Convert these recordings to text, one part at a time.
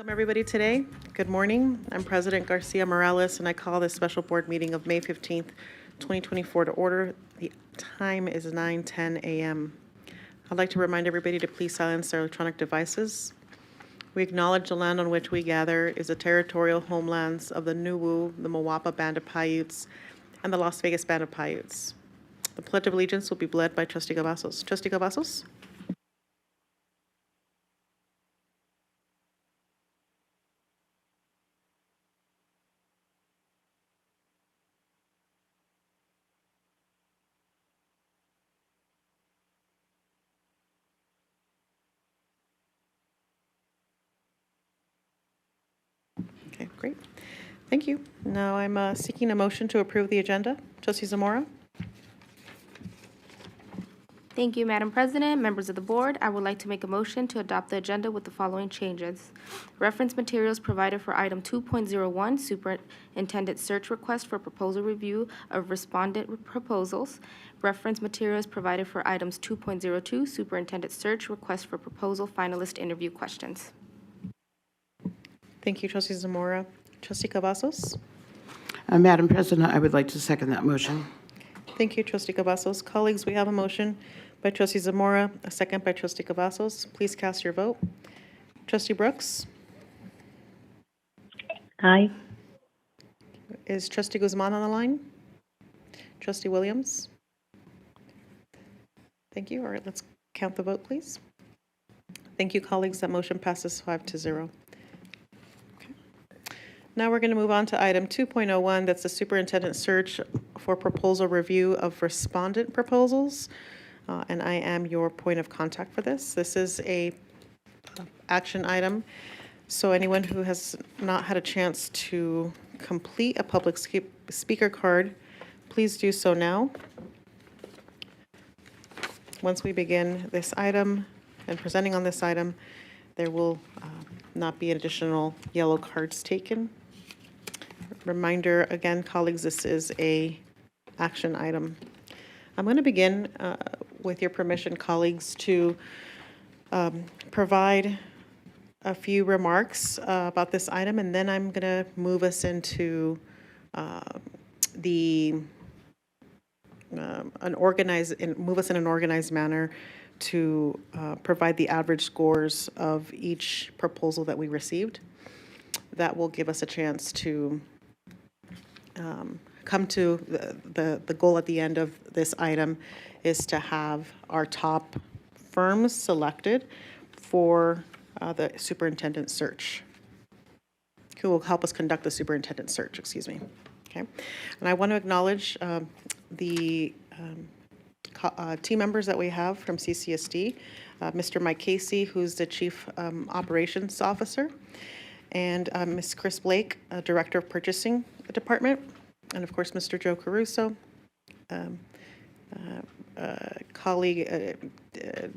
Welcome everybody today. Good morning. I'm President Garcia Morales and I call this special board meeting of May 15th, 2024 to order. The time is 9:10 a.m. I'd like to remind everybody to please silence their electronic devices. We acknowledge the land on which we gather is the territorial homelands of the Nuwu, the Mawapa Band of Paiutes, and the Las Vegas Band of Paiutes. The Pledge of Allegiance will be led by Trustee Cavazos. Trustee Cavazos? Okay, great. Thank you. Now I'm seeking a motion to approve the agenda. Trustee Zamora? Thank you, Madam President. Members of the board, I would like to make a motion to adopt the agenda with the following changes. Reference materials provided for item 2.01, Superintendent Search Request for Proposal Review of Respondent Proposals. Reference materials provided for items 2.02, Superintendent Search Request for Proposal Finalist Interview Questions. Thank you, Trustee Zamora. Trustee Cavazos? Madam President, I would like to second that motion. Thank you, Trustee Cavazos. Colleagues, we have a motion by Trustee Zamora, a second by Trustee Cavazos. Please cast your vote. Trustee Brooks? Aye. Is Trustee Guzman on the line? Trustee Williams? Thank you. All right, let's count the vote, please. Thank you, colleagues. That motion passes 5-0. Now we're going to move on to item 2.01. That's the superintendent search for proposal review of respondent proposals. And I am your point of contact for this. This is a action item. So anyone who has not had a chance to complete a public speaker card, please do so now. Once we begin this item and presenting on this item, there will not be additional yellow cards taken. Reminder again, colleagues, this is a action item. I'm going to begin with your permission, colleagues, to provide a few remarks about this item, and then I'm going to move us into move us in an organized manner to provide the average scores of each proposal that we received. That will give us a chance to come to the goal at the end of this item is to have our top firms selected for the superintendent search, who will help us conduct the superintendent search, excuse me. Okay, and I want to acknowledge the team members that we have from CCSD, Mr. Mike Casey, who's the Chief Operations Officer, and Ms. Chris Blake, Director of Purchasing Department, and of course, Mr. Joe Caruso, colleague,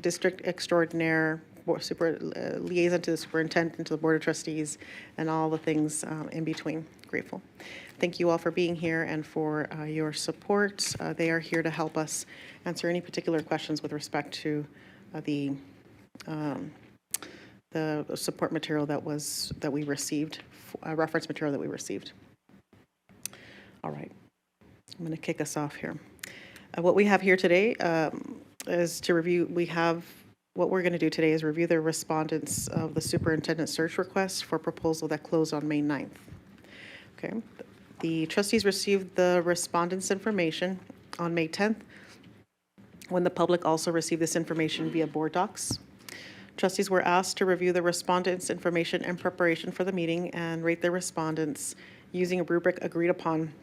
District Extraordinaire, liaison to the superintendent, to the Board of Trustees, and all the things in between. Grateful. Thank you all for being here and for your support. They are here to help us answer any particular questions with respect to the support material that we received, reference material that we received. All right, I'm going to kick us off here. What we have here today is to review. What we're going to do today is review the respondents of the superintendent search request for proposal that closed on May 9th. Okay, the trustees received the respondents' information on May 10th, when the public also received this information via board docs. Trustees were asked to review the respondents' information in preparation for the meeting and rate the respondents using a rubric agreed upon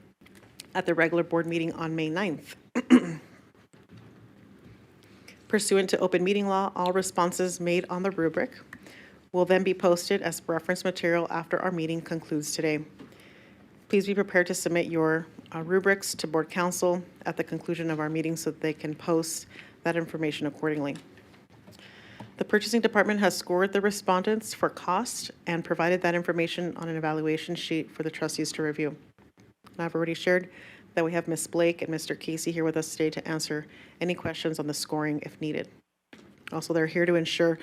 at the regular board meeting on May 9th. Pursuant to open meeting law, all responses made on the rubric will then be posted as reference material after our meeting concludes today. Please be prepared to submit your rubrics to board counsel at the conclusion of our meeting so that they can post that information accordingly. The purchasing department has scored the respondents for cost and provided that information on an evaluation sheet for the trustees to review. I've already shared that we have Ms. Blake and Mr. Casey here with us today to answer any questions on the scoring if needed. Also, they're here to ensure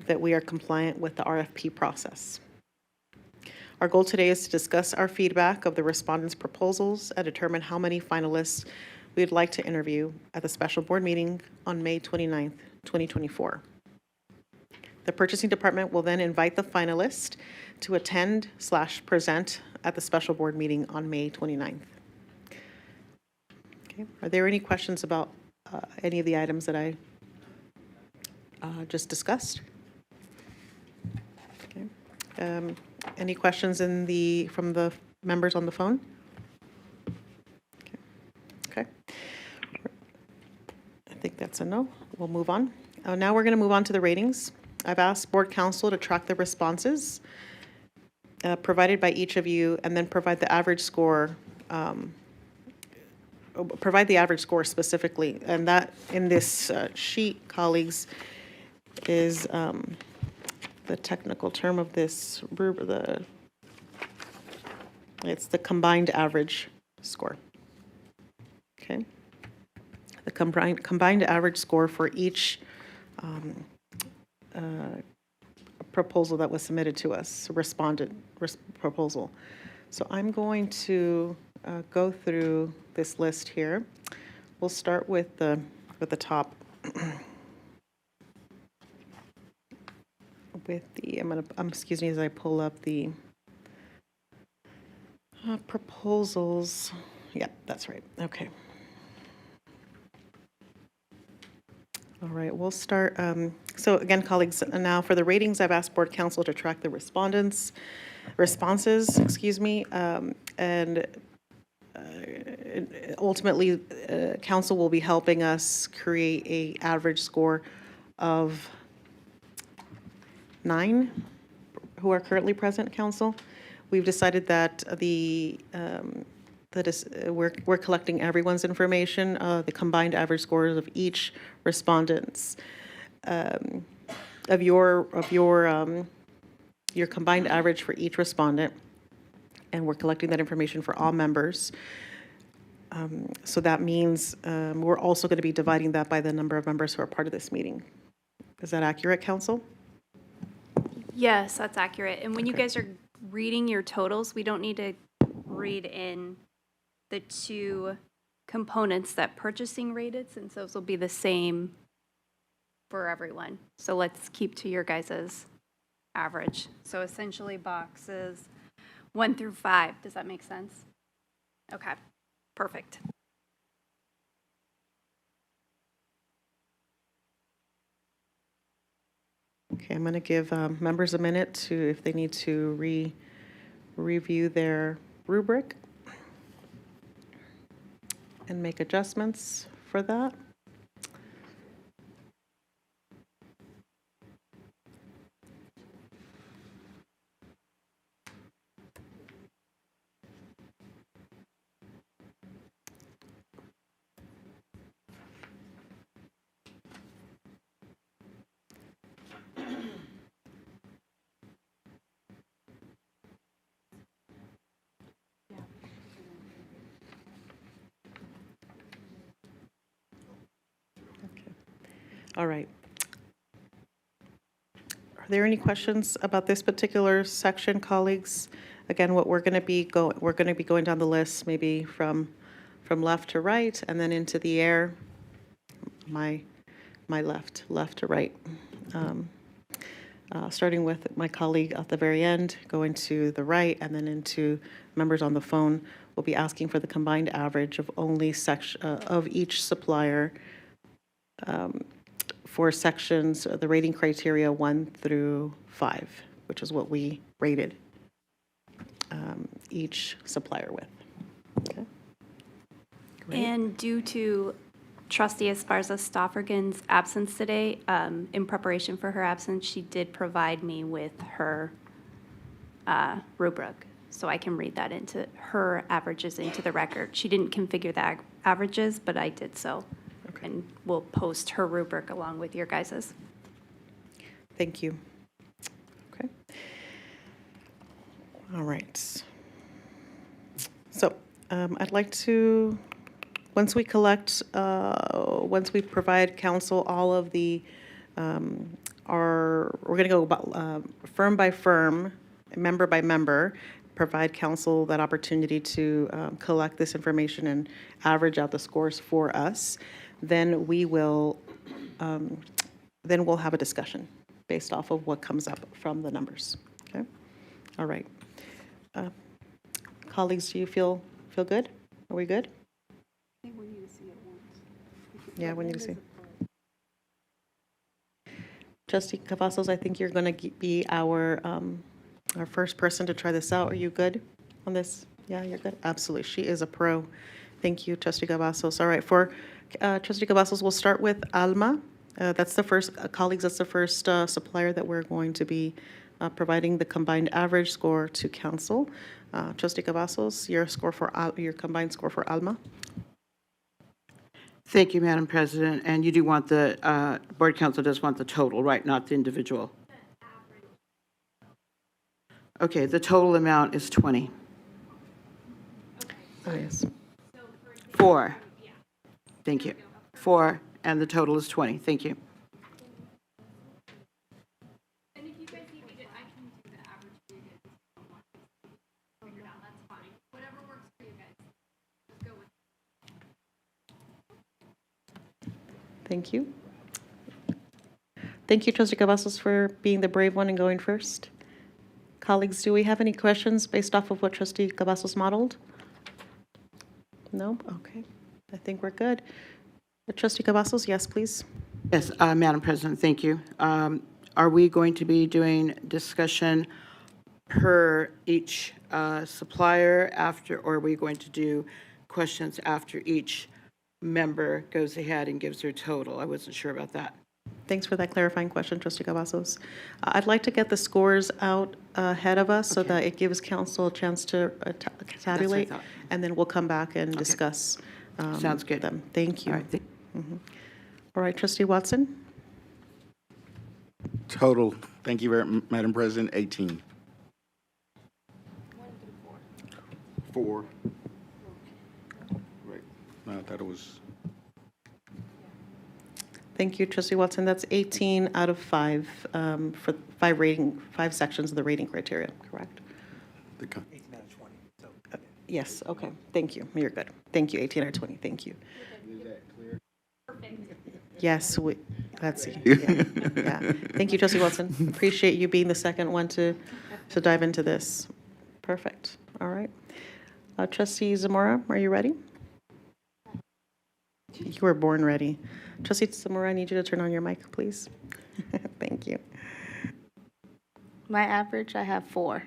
that we are compliant with the RFP process. Our goal today is to discuss our feedback of the respondents' proposals and determine how many finalists we'd like to interview at the special board meeting on May 29th, 2024. The purchasing department will then invite the finalist to attend/present at the special board meeting on May 29th. Okay, are there any questions about any of the items that I just discussed? Okay. Any questions from the members on the phone? Okay. I think that's a no. We'll move on. Now we're going to move on to the ratings. I've asked board counsel to track the responses provided by each of you and then provide the average score specifically. And that in this sheet, colleagues, is the technical term of this, it's the combined average score. Okay. The combined average score for each proposal that was submitted to us, proposal. So I'm going to go through this list here. We'll start with the top. Excuse me as I pull up the proposals. Yeah, that's right. Okay. All right, we'll start. So again, colleagues, now for the ratings, I've asked board counsel to track the responses, and ultimately, council will be helping us create a average score of 9 who are currently present, council. We've decided that we're collecting everyone's information, the combined average scores of each respondents, of your combined average for each respondent, and we're collecting that information for all members. So that means we're also going to be dividing that by the number of members who are part of this meeting. Is that accurate, council? Yes, that's accurate. And when you Okay. guys are reading your totals, we don't need to read in the 2 components that purchasing rated, since those will be the same for everyone. So let's keep to your guys' average. So essentially boxes 1 through 5. Does that make sense? Okay, perfect. Okay, I'm going to give members a minute to, if they need to review their rubric and make adjustments for that. All right. Are there any questions about this particular section, colleagues? Again, what we're going to be going down the list, maybe from left to right, and then into the air. My left to right. Starting with my colleague at the very end, going to the right, and then into members on the phone. We'll be asking for the combined average of only of each supplier. For sections, the rating criteria 1 through 5, which is what we rated each supplier with. Okay. Great. And due to Trustee Esparza Stoffergen's absence today, in preparation for her absence, she did provide me with her rubric, so I can read that into her averages into the record. She didn't configure the averages, but I did so. Okay. And we'll post her rubric along with your guys's. Thank you. Okay. All right. So I'd like to, once we provide council all of the, we're going to go firm by firm member by member, provide council that opportunity to collect this information and average out the scores for us, then we'll have a discussion based off of what comes up from the numbers. Okay? All right. Colleagues, do you feel good? Are we good? I think we need to see it once. Yeah, we need to see. Trustee Cavazos, I think you're going to be our first person to try this out. Are you good on this? Yeah, you're good? Absolutely. She is a pro. Thank you, Trustee Cavazos. All right, for Trustee Cavazos, we'll start with Alma. That's the first, colleagues, that's the first supplier that we're going to be providing the combined average score to council. Trustee Cavazos, your combined score for Alma. Thank you, Madam President. And you do want the, Board Council does want the total, right, not the individual? Okay, the total amount is 20. Oh, yes. 4. Thank you. 4, and the total is 20. Thank you. Thank you. Thank you, Trustee Cavazos, for being the brave one and going first. Colleagues, do we have any questions based off of what Trustee Cavazos modeled? No? Okay. I think we're good. Trustee Cavazos, yes, please. Yes, Madam President, thank you. Are we going to be doing discussion per each supplier after, or are we going to do questions after each member goes ahead and gives their total? I wasn't sure about that. Thanks for that clarifying question, Trustee Cavazos. I'd like to get the scores out ahead of us so that it gives council a chance to tabulate, thought. and then we'll come back and discuss Sounds good. them. Thank you. All right, All right, Trustee Watson? Total, thank you, Madam President, 18. 4. Right. No, I thought it was. Thank you, Trustee Watson. That's 18 out of 5 for 5 sections of the rating criteria, correct? 18 out of 20. So, Yes, okay. Thank you. You're good. Thank you, 18 out of 20. Thank you. Is that clear? Yes, let's see. Yeah. Thank you, Trustee Watson. Appreciate you being the second one to dive into this. Perfect. All right. Trustee Zamora, are you ready? You were born ready. Trustee Zamora, I need you to turn on your mic, please. Thank you. My average, I have 4.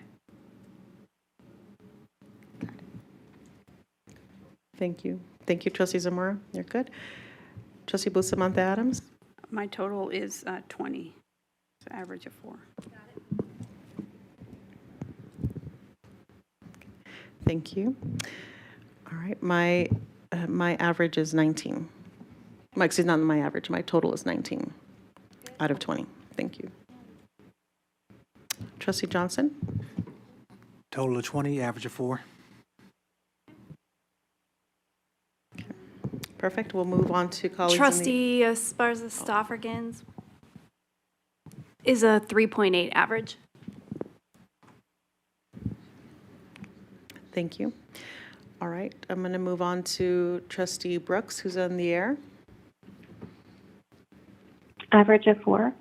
Thank you. Thank you, Trustee Zamora. You're good. Trustee Bustamante Adams? My total is 20, so average of 4. Thank you. All right, my average is 19. Excuse me, not my average, my total is 19 out of 20. Thank you. Trustee Johnson? total of 20, average of 4. Perfect, we'll move on to colleagues in the... Trustee Esparza-Stafford's is a 3.8 average. Thank you. All right, I'm going to move on to Trustee Brooks, who's on the air. Average of 4.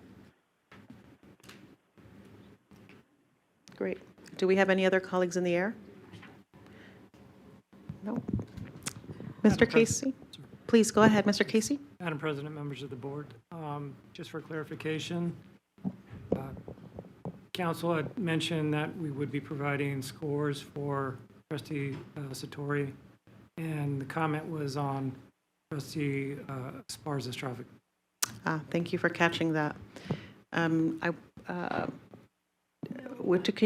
Great. Do we have any other colleagues in the air? No. Mr. Casey? Please go ahead, Mr. Casey. Madam President, members of the board, just for clarification, council had mentioned that we would be providing scores for Trustee Satori, and the comment was on Trustee Esparza-Stravic. Thank you for catching that. Can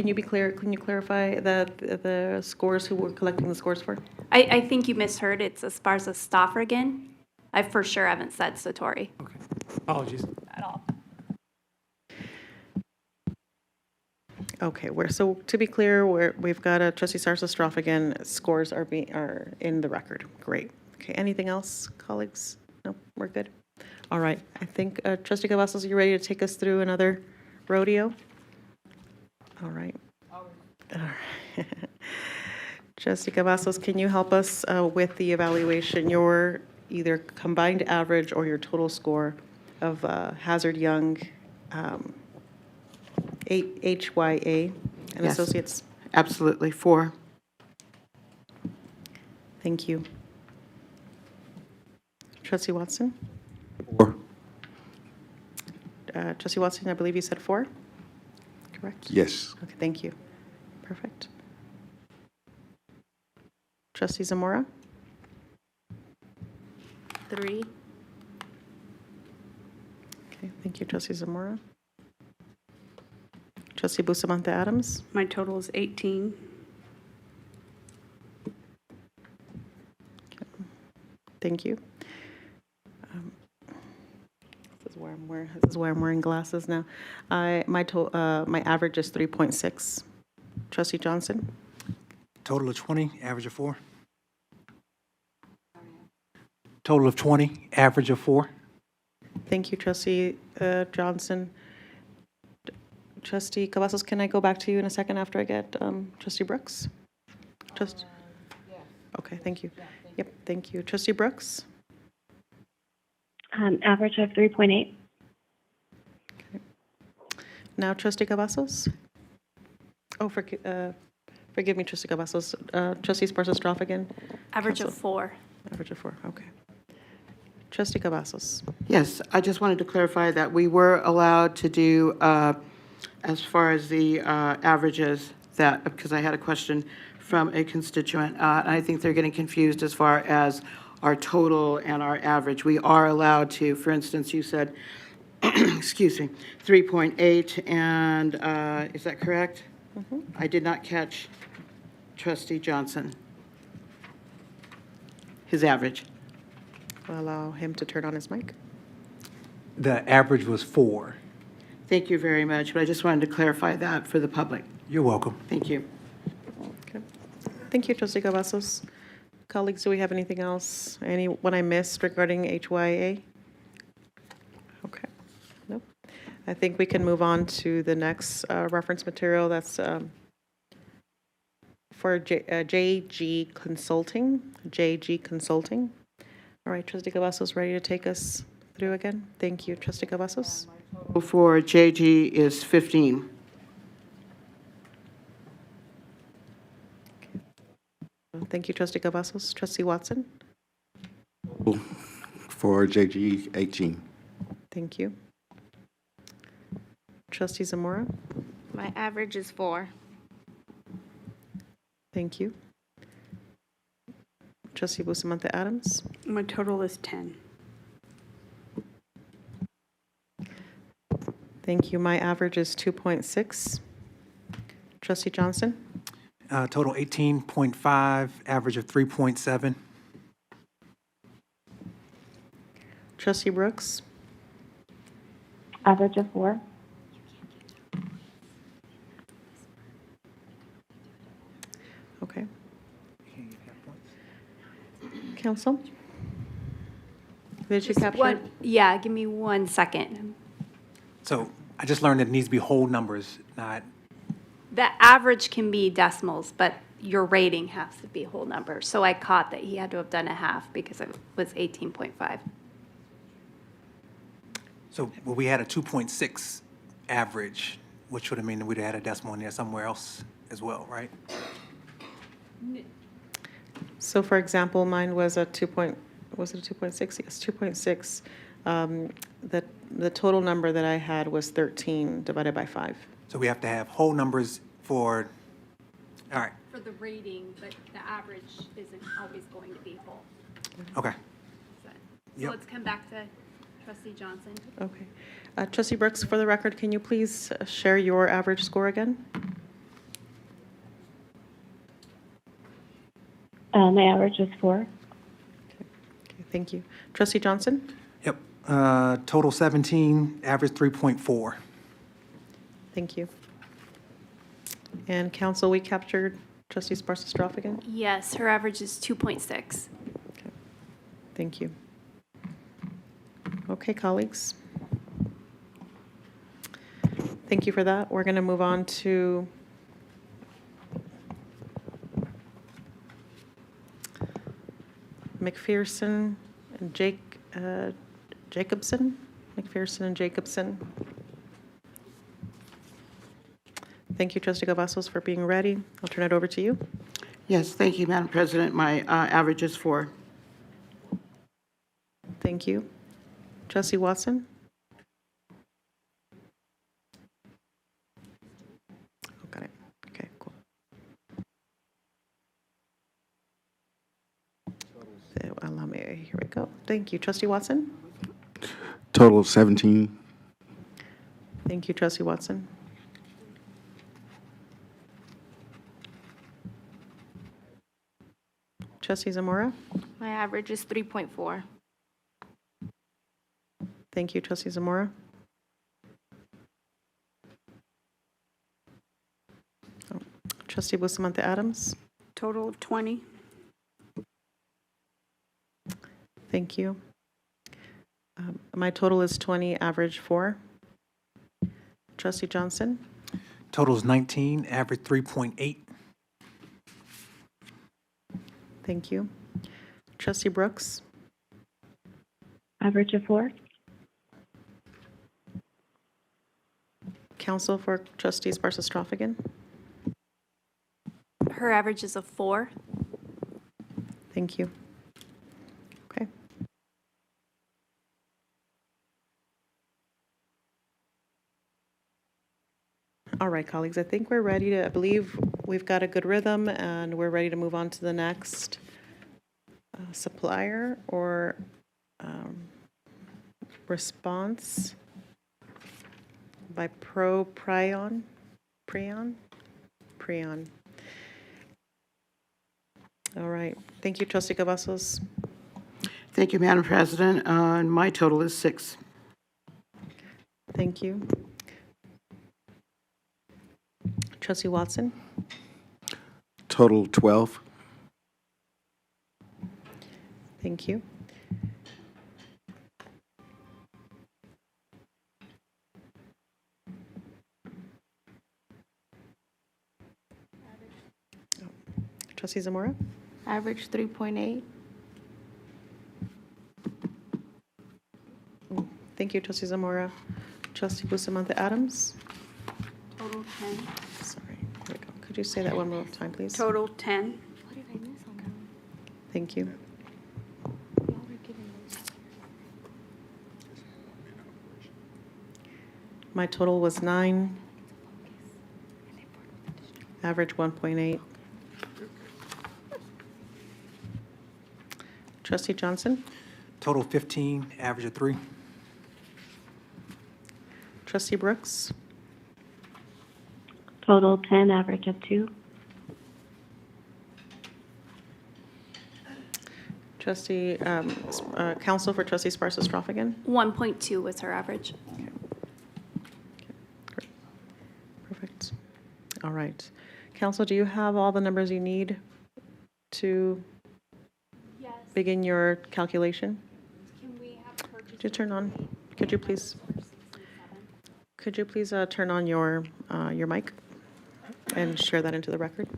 you be clear? Can you clarify the scores, who we're collecting the scores for? I think you misheard. It's Esparza-Stafford. I for sure haven't said Satori Okay, apologies. at all. Okay, so to be clear, we've got a Trustee Sarsa-Stroff again. Scores are in the record. Great. Okay, anything else, colleagues? No, we're good. All right, I think Trustee Cavazos, are you ready to take us through another rodeo? All right. Trustee Cavazos, can you help us with the evaluation, your either combined average or your total score of Hazard Young, HYA and Yes. Associates? Absolutely, 4. Thank you. Trustee Watson? 4. Trustee Watson, I believe you said 4? Correct? Yes. Okay, thank you. Perfect. Trustee Zamora? 3. Okay, thank you, Trustee Zamora. Trustee Bustamante Adams? My total is 18. Thank you. This is why I'm wearing glasses now. My average is 3.6. Trustee Johnson? Total of 20, average of 4. Total of 20, average of 4. Thank you, Trustee Johnson. Trustee Cavazos, can I go back to you in a second after I get Trustee Brooks? Okay, thank you. Yep, thank you. Trustee Brooks? Average of 3.8. Now Trustee Cavazos? Oh, forgive me, Trustee Cavazos. Trustee Sparsa-Stroff again? Average of Counsel. 4. Average of 4, okay. Trustee Cavazos? Yes, I just wanted to clarify that we were allowed to do, as far as the averages, that, because I had a question from a constituent, and I think they're getting confused as far as our total and our average. We are allowed to, for instance, you said, excuse me, 3.8, and is that correct? I did not catch Trustee Johnson. His average. I'll allow him to turn on his mic. The average was 4. Thank you very much, but I just wanted to clarify that for the public. You're welcome. Thank you. Okay. Thank you, Trustee Cavazos. Colleagues, do we have anything else? Anyone I missed regarding HYA? Okay. Nope. I think we can move on to the next reference material. That's for JG Consulting. JG Consulting. All right, Trustee Cavazos, ready to take us through again? Thank you, Trustee Cavazos. For JG is 15. Thank you, Trustee Cavazos. Trustee Watson? For JG, 18. Thank you. Trustee Zamora? My average is 4. Thank you. Trustee Bustamante Adams? My total is 10. Thank you. My average is 2.6. Trustee Johnson? Total 18.5, average of 3.7. Trustee Brooks? Average of 4. Okay. Counsel? Did you capture it? Yeah, give me 1 second. So I just learned that it needs to be whole numbers, not, The average can be decimals, but your rating has to be whole numbers. So I caught that he had to have done a half because it was 18.5. so well, we had a 2.6 average, which would have mean that we'd have had a decimal in there somewhere else as well, right? So for example, mine was a was it a 2.6? Yes, 2.6. The total number that I had was 13 divided by 5. So we have to have whole numbers for, all right, For the rating, but the average isn't always going to be whole. okay. So Yep. let's come back to Trustee Johnson. Okay. Trustee Brooks, for the record, can you please share your average score again? My average is 4. Okay, thank you. Trustee Johnson? Yep. Total 17, average 3.4. Thank you. And counsel, we captured Trustee Sparsa-Stroff again? Yes, her average is 2.6. Okay. Thank you. Okay, colleagues. Thank you for that. We're going to move on to McPherson and Jacobson? McPherson and Jacobson. Thank you, Trustee Cavazos, for being ready. I'll turn it over to you. Yes, thank you, Madam President. My average is 4. Thank you. Trustee Watson? Oh, got it. Okay, cool. So, allow me, here we go. Thank you. Trustee Watson? Total 17. Thank you, Trustee Watson. Trustee Zamora? My average is 3.4. Thank you, Trustee Zamora. Oh, Trustee Bustamante Adams? Total of 20. Thank you. My total is 20, average 4. Trustee Johnson? Total is 19, average 3.8. Thank you. Trustee Brooks? Average of 4. Counsel for Trustee Sparsa-Strophagan? Her average is a 4. Thank you. Okay. All right, colleagues, I think we're ready to, I believe we've got a good rhythm and we're ready to move on to the next supplier or response by Prion. All right. Thank you, Trustee Cavazos. Thank you, Madam President. And my total is 6. Thank you. Trustee Watson? Total 12. Thank you. Trustee Zamora? Average 3.8. Thank you, Trustee Zamora. Trustee Bustamante Adams? Total 10. Sorry, here we go. Could you say that one more time, please? Total 10. What did I miss on that one? Thank you. Y'all were giving those. My total was 9, average 1.8. Trustee Johnson? Total 15, average of 3. Trustee Brooks? Total 10, average of 2. Trustee, Counsel for Trustee Sparsa-Strophagan? 1.2 was her average. Perfect. All right. Counsel, do you have all the numbers you need to begin your calculation? Can we have purchase? Could you turn on, could you please turn on your mic and share that into the record?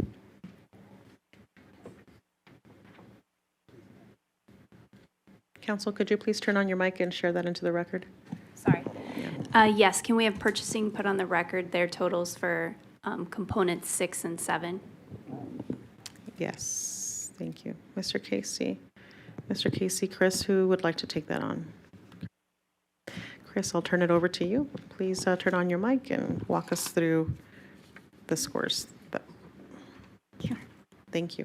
Counsel, could you please turn on your mic and share that into the record? Sorry. Yes, can we have purchasing put on the record their totals for components 6 and 7? Yes, thank you. Mr. Casey, Chris, who would like to take that on? Chris, I'll turn it over to you. Please turn on your mic and walk us through the scores. Thank you.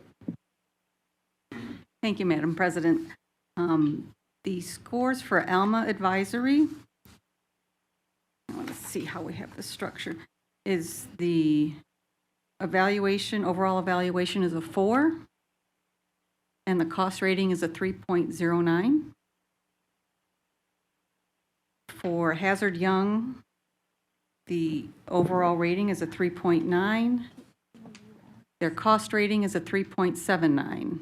Thank you, Madam President. The scores for Alma Advisory, I want to see how we have this structured, is the evaluation, overall evaluation is a 4, and the cost rating is a 3.09. For Hazard Young, the overall rating is a 3.9. Their cost rating is a 3.79.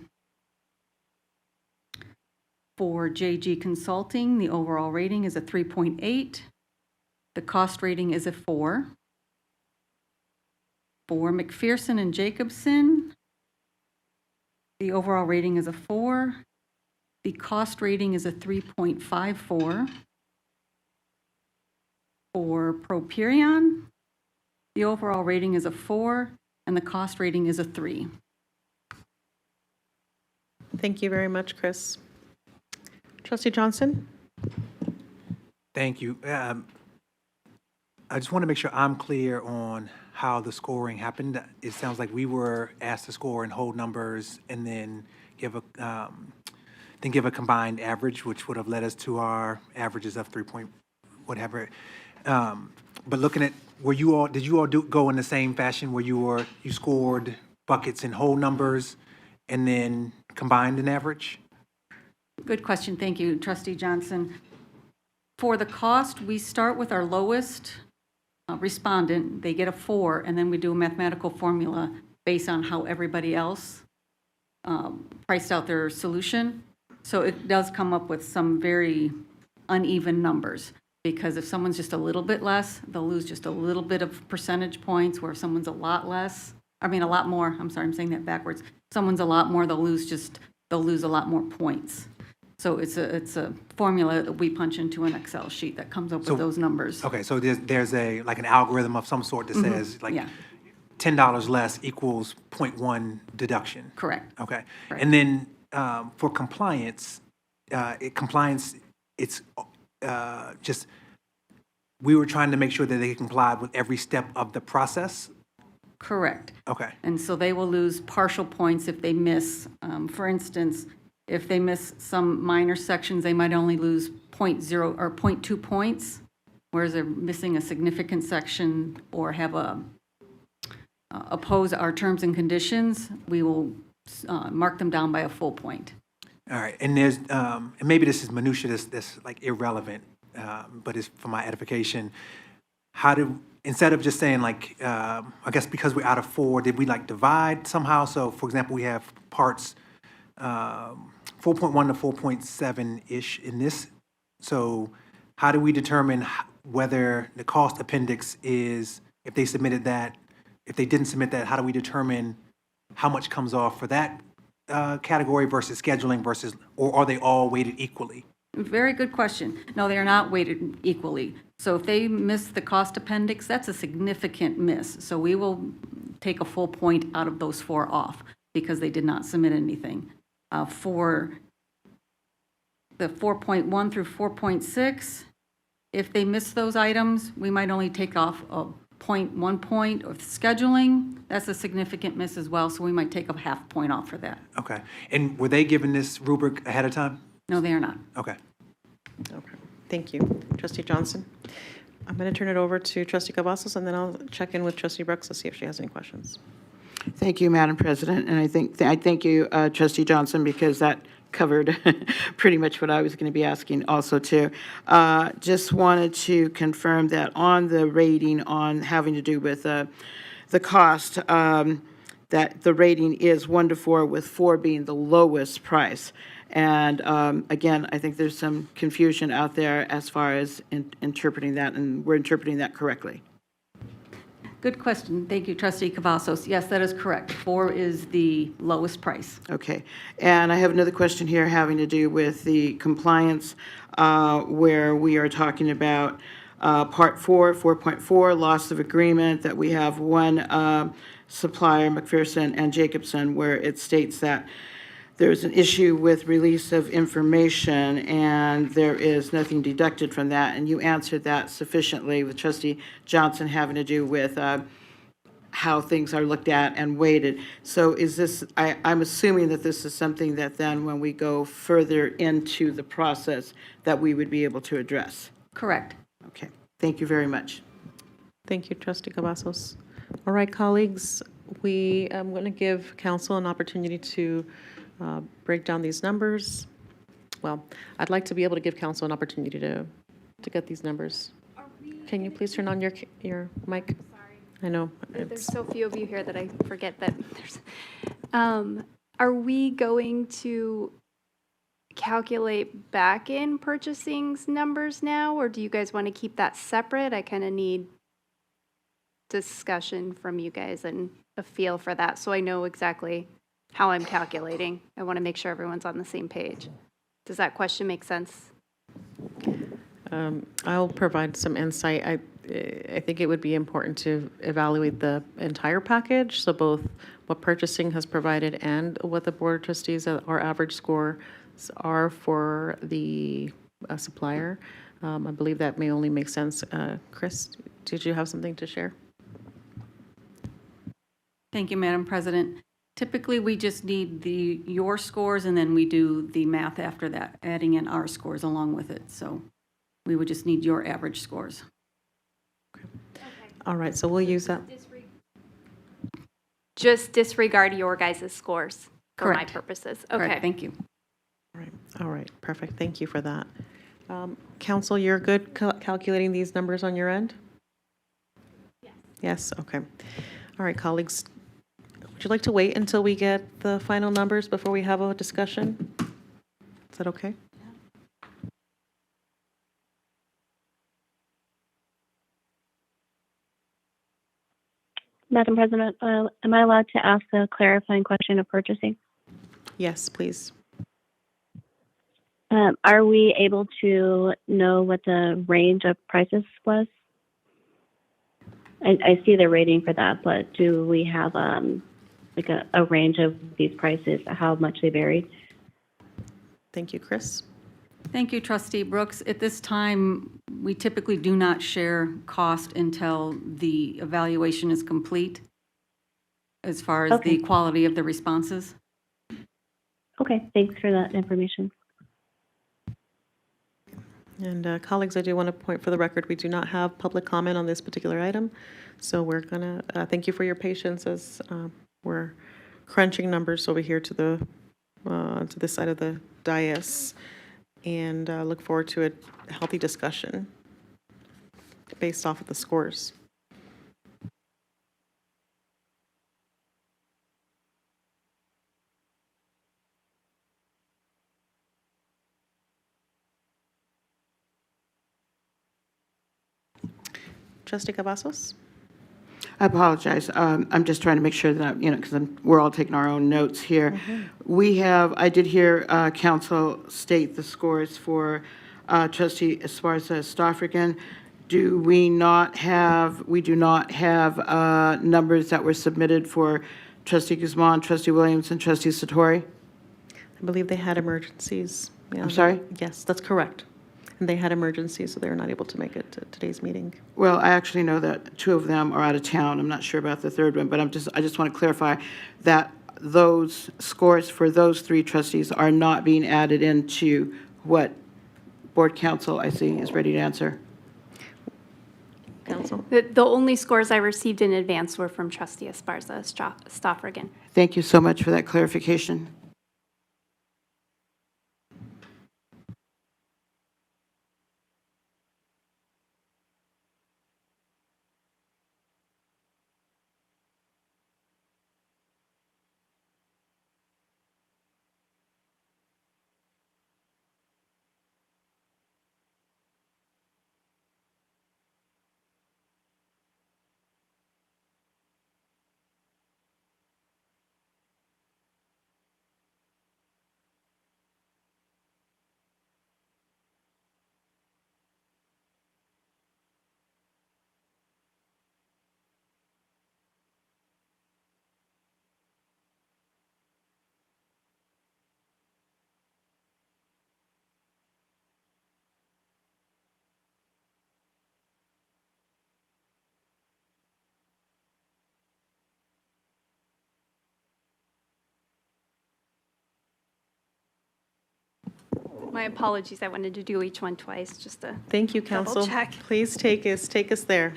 For JG Consulting, the overall rating is a 3.8. The cost rating is a 4. For McPherson and Jacobson, the overall rating is a 4. The cost rating is a 3.54. For Properion, the overall rating is a 4, and the cost rating is a 3. Thank you very much, Chris. Trustee Johnson? Thank you. I just want to make sure I'm clear on how the scoring happened. It sounds like we were asked to score in whole numbers and then give a combined average, which would have led us to our averages of 3 point whatever. But looking at, did you all go in the same fashion where you scored buckets in whole numbers and then combined an average? Good question. Thank you, Trustee Johnson. For the cost, we start with our lowest respondent. They get a 4, and then we do a mathematical formula based on how everybody else priced out their solution. So it does come up with some very uneven numbers, because if someone's just a little bit less, they'll lose just a little bit of percentage points, where if someone's a lot more, I'm sorry, I'm saying that backwards. If someone's a lot more, they'll lose a lot more points. So it's a formula that we punch into an Excel sheet that comes up with those numbers. Okay, so there's like an algorithm of some sort that says yeah. $10 less equals 0.1 deduction. Correct. Okay. Right. And then for compliance, it's just, we were trying to make sure that they complied with every step of the process. Correct. Okay. And so they will lose partial points if they miss. For instance, if they miss some minor sections, they might only lose 0.0 or 0.2 points, whereas they're missing a significant section or have oppose our terms and conditions, we will mark them down by a full point. All right. And there's, and maybe this is minutia, that's like irrelevant, but it's for my edification. Instead of just saying like, I guess because we're out of 4, did we like divide somehow? So for example, we have parts 4.1 to 4.7-ish in this. So how do we determine whether the cost appendix is, if they submitted that, if they didn't submit that, how do we determine how much comes off for that category versus scheduling versus, or are they all weighted equally? Very good question. No, they are not weighted equally. So if they miss the cost appendix, that's a significant miss. So we will take a full point out of those 4 off because they did not submit anything. For the 4.1 through 4.6, if they miss those items, we might only take off a 0.1 point of scheduling. That's a significant miss as well, so we might take a half point off for that. Okay. And were they given this rubric ahead of time? No, they are not. Okay. Okay, thank you. Trustee Johnson? I'm going to turn it over to Trustee Cavazos, and then I'll check in with Trustee Brooks to see if she has any questions. Thank you, Madam President, and I thank you, Trustee Johnson, because that covered pretty much what I was going to be asking also too. Just wanted to confirm that on the rating on having to do with the cost, that the rating is 1 to 4, with 4 being the lowest price. And again, I think there's some confusion out there as far as interpreting that, and we're interpreting that correctly. Good question. Thank you, Trustee Cavazos. Yes, that is correct. 4 is the lowest price. Okay. And I have another question here having to do with the compliance, where we are talking about Part 4, 4.4, loss of agreement, that we have one supplier, McPherson and Jacobson, where it states that there's an issue with release of information and there is nothing deducted from that. And you answered that sufficiently with Trustee Johnson having to do with how things are looked at and weighted. So is this, I'm assuming that this is something that then when we go further into the process that we would be able to address? Correct. Okay, thank you very much. Thank you, Trustee Cavazos. All right, colleagues, I'm going to give council an opportunity to break down these numbers. Well, I'd like to be able to give council an opportunity to get these numbers. Can you please turn on your mic? Sorry. I know. There's so few of you here that I forget that there's. Are we going to calculate back in purchasing's numbers now, or do you guys want to keep that separate? I kind of need discussion from you guys and a feel for that, so I know exactly how I'm calculating. I want to make sure everyone's on the same page. Does that question make sense? I'll provide some insight. I think it would be important to evaluate the entire package, so both what purchasing has provided and what the Board of Trustees, our average scores are for the supplier. I believe that may only make sense. Chris, did you have something to share? Thank you, Madam President. Typically, we just need your scores, and then we do the math after that, adding in our scores along with it. So we would just need your average scores. All right, so we'll use that. Just disregard your guys' scores for my Correct. purposes. Correct, Okay. thank you. All right, perfect. Thank you for that. Council, you're good calculating these numbers on your end? Yes. Yes, okay. All right, colleagues, would you like to wait until we get the final numbers before we have a discussion? Is that okay? Madam President, am I allowed to ask a clarifying question of purchasing? Yes, please. Are we able to know what the range of prices was? I see the rating for that, but do we have like a range of these prices, how much they varied? Thank you, Chris. Thank you, Trustee Brooks. At this time, we typically do not share cost until the evaluation is complete as far as Okay. the quality of the responses. Okay, thanks for that information. And colleagues, I do want to point for the record, we do not have public comment on this particular item. So we're going to, thank you for your patience as we're crunching numbers over here to this side of the dais. And look forward to a healthy discussion based off of the scores. Trustee Cavazos? I apologize. I'm just trying to make sure that, because we're all taking our own notes here. I did hear council state the scores for trustee Esparza Stafford. We do not have numbers that were submitted for trustee Guzman, trustee Williams, and trustee Satori? I believe they had emergencies. Yeah, I'm sorry? Yes, that's correct. And they had emergencies, so they were not able to make it to today's meeting. Well, I actually know that two of them are out of town. I'm not sure about the third one, but I just want to clarify that those scores for those three trustees are not being added into what board council, I see, is ready to answer. Council? The only scores I received in advance were from trustee Esparza Stafford. Thank you so much for that clarification. My apologies, I wanted to do each one twice, just to Thank you, Council. double check. Please take us there.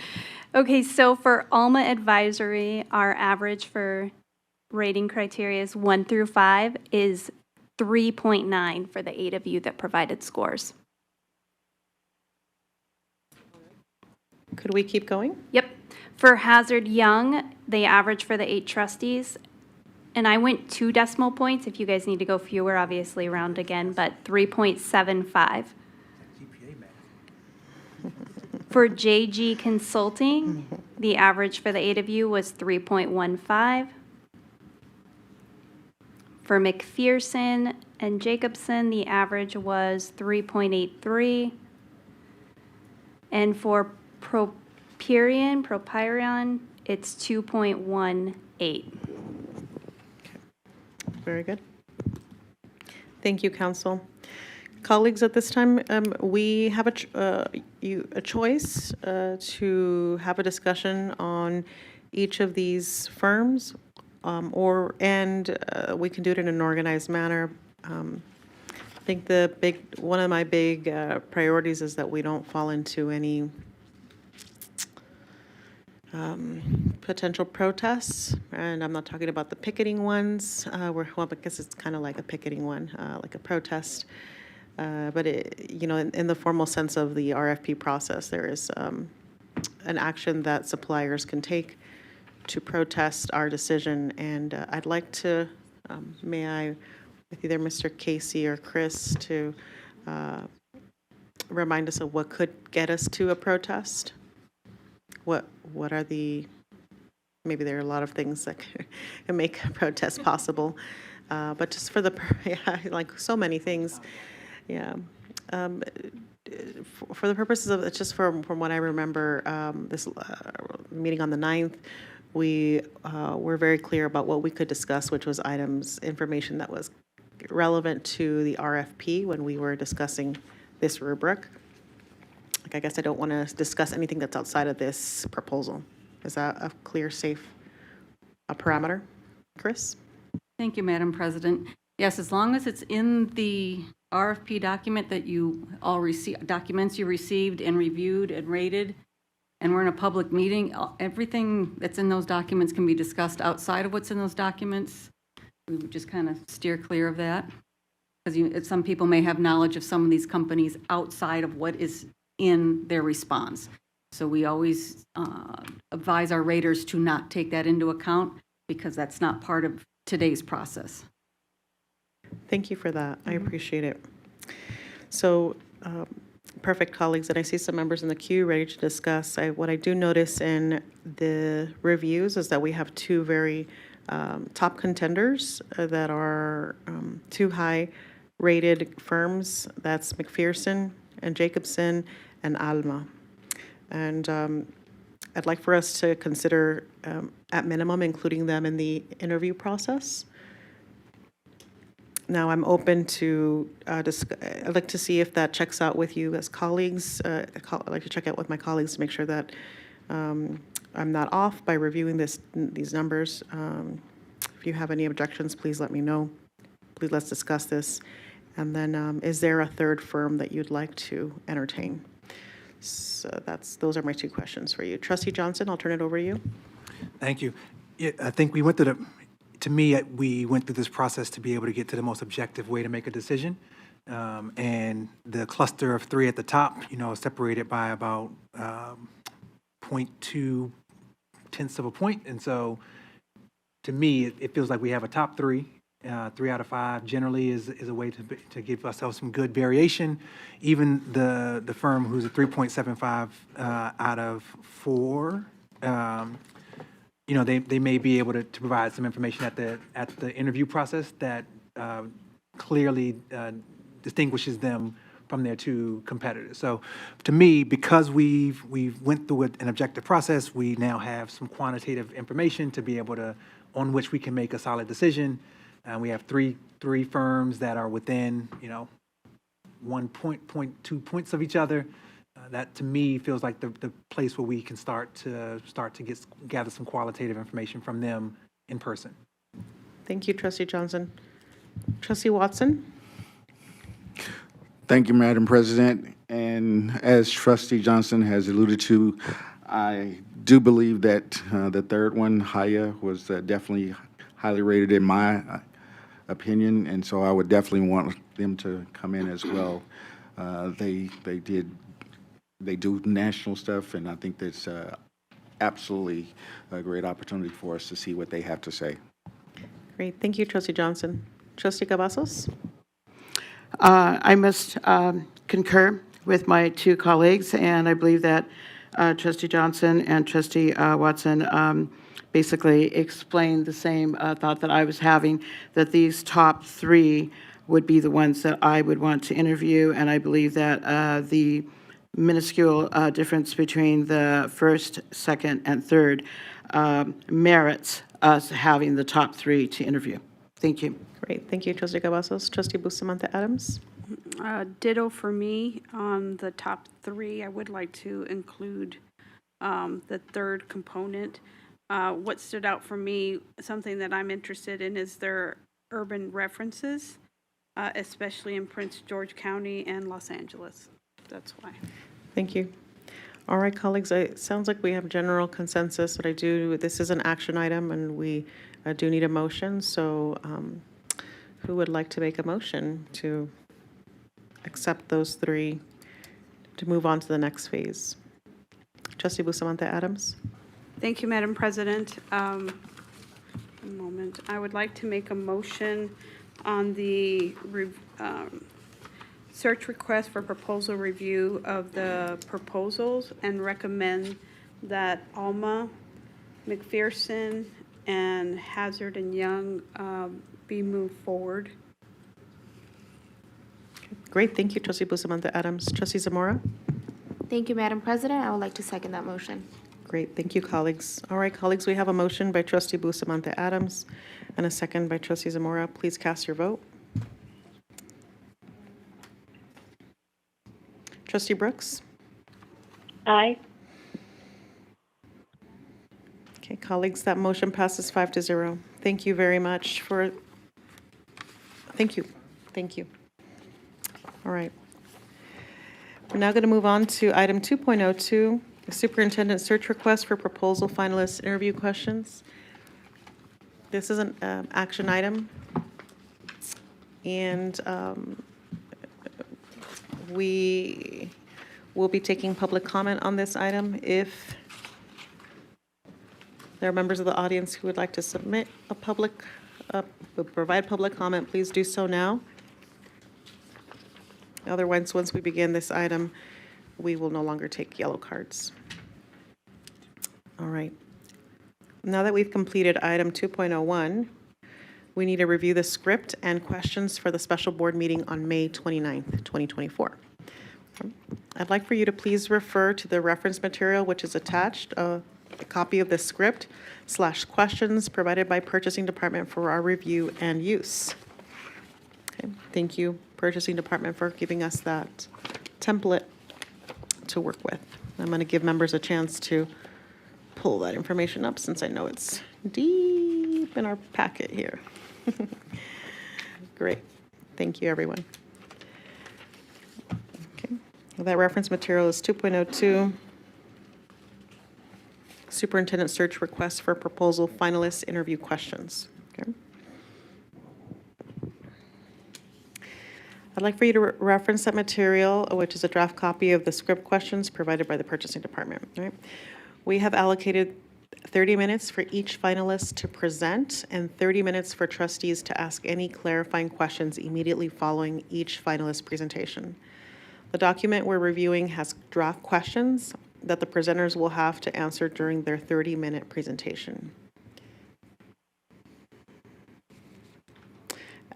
Okay, so for Alma Advisory, our average for rating criteria is 1 through 5 is 3.9 for the 8 of you that provided scores. Could we keep going? Yep. For Hazard Young, the average for the 8 trustees, and I went 2 decimal points. If you guys need to go fewer, obviously round again, but 3.75. For JG Consulting, the average for the 8 of you was 3.15. For McPherson and Jacobson, the average was 3.83. And for Propyrion, it's 2.18. Very good. Thank you, council. Colleagues, at this time, we have a choice to have a discussion on each of these firms, and we can do it in an organized manner. I think one of my big priorities is that we don't fall into any potential protests, and I'm not talking about the picketing ones, because it's kind of like a picketing one, like a protest. But in the formal sense of the RFP process, there is an action that suppliers can take to protest our decision. And I'd like to, may I, with either Mr. Casey or Chris, to remind us of what could get us to a protest? What are maybe there are a lot of things that can make a protest possible, but just for like so many things. Yeah. For the purposes of, just from what I remember, this meeting on the 9th, we were very clear about what we could discuss, which was information that was relevant to the RFP when we were discussing this rubric. Like, I guess I don't want to discuss anything that's outside of this proposal. Is that a clear, safe parameter? Chris? Thank you, Madam President. Yes, as long as it's in the RFP document that you all receive, documents you received and reviewed and rated, and we're in a public meeting, everything that's in those documents can be discussed outside of what's in those documents. We would just kind of steer clear of that, because some people may have knowledge of some of these companies outside of what is in their response. So we always advise our raters to not take that into account, because that's not part of today's process. Thank you for that. I appreciate it. So, perfect, colleagues, and I see some members in the queue ready to discuss. What I do notice in the reviews is that we have two very top contenders that are two high-rated firms. That's McPherson and Jacobson and Alma. And I'd like for us to consider, at minimum, including them in the interview process. Now, I'm open to, I'd like to see if that checks out with you as colleagues. I'd like to check out with my colleagues to make sure that I'm not off by reviewing these numbers. If you have any objections, please let me know. Please, let's discuss this. And then, is there a third firm that you'd like to entertain? So those are my two questions for you. Trustee Johnson, I'll turn it over to you. Thank you. Yeah, I think we went through we went through this process to be able to get to the most objective way to make a decision. And the cluster of three at the top, separated by about 0.2 tenths of a point. And so to me, it feels like we have a top three. 3 out of 5 generally is a way to give ourselves some good variation. Even the firm who's a 3.75 out of 4, they may be able to provide some information at the interview process that clearly distinguishes them from their two competitors. So to me, because we've went through an objective process, we now have some quantitative information to be able to, on which we can make a solid decision. We have three firms that are within, 1.2 points of each other. That to me feels like the place where we can start to gather some qualitative information from them in person. Thank you, Trustee Johnson. Trustee Watson? Thank you, Madam President. And as Trustee Johnson has alluded to, I do believe that the third one, Haya, was definitely highly rated in my opinion, and so I would definitely want them to come in as well. They do national stuff, and I think that's absolutely a great opportunity for us to see what they have to say. Great. Thank you, Trustee Johnson. Trustee Cavazos? I must concur with my two colleagues, and I believe that Trustee Johnson and Trustee Watson basically explained the same thought that I was having, that these top three would be the ones that I would want to interview, and I believe that the minuscule difference between the first, second, and third merits us having the top three to interview. Thank you. Great, thank you, Trustee Cavazos. Trustee Bustamante Adams? Ditto for me on the top three. I would like to include the third component. What stood out for me, something that I'm interested in, is their urban references, especially in Prince George County and Los Angeles. That's why. Thank you. All right, colleagues, it sounds like we have general consensus, but this is an action item, and we do need a motion, so who would like to make a motion to accept those three to move on to the next phase? Trustee Bustamante Adams? Thank you, Madam President. A moment. I would like to make a motion on the search request for proposal review of the proposals and recommend that Alma, McPherson, and Hazard and Young be moved forward. Great, thank you, Trustee Bustamante Adams. Trustee Zamora? Thank you, Madam President. I would like to second that motion. Great, thank you, colleagues. All right, colleagues, we have a motion by Trustee Bustamante Adams and a second by Trustee Zamora. Please cast your vote. Trustee Brooks? Aye. Okay, colleagues, that motion passes 5-0. Thank you very much for, thank you. All right. We're now going to move on to item 2.02, the superintendent search request for proposal finalist interview questions. This is an action item, and we will be taking public comment on this item. If there are members of the audience who would like to submit a provide public comment, please do so now. Otherwise, once we begin this item, we will no longer take yellow cards. All right. Now that we've completed item 2.01, we need to review the script and questions for the special board meeting on May 29th, 2024. I'd like for you to please refer to the reference material which is attached, a copy of the script / questions provided by Purchasing Department for our review and use. Okay. Thank you, Purchasing Department, for giving us that template to work with. I'm going to give members a chance to pull that information up since I know it's deep in our packet here. Great. Thank you, everyone. Okay. Well, that reference material is 2.02. Superintendent search request for proposal finalist interview questions. Okay. I'd like for you to reference that material, which is a draft copy of the script questions provided by the Purchasing Department. Right? We have allocated 30 minutes for each finalist to present and 30 minutes for trustees to ask any clarifying questions immediately following each finalist presentation. The document we're reviewing has draft questions that the presenters will have to answer during their 30-minute presentation.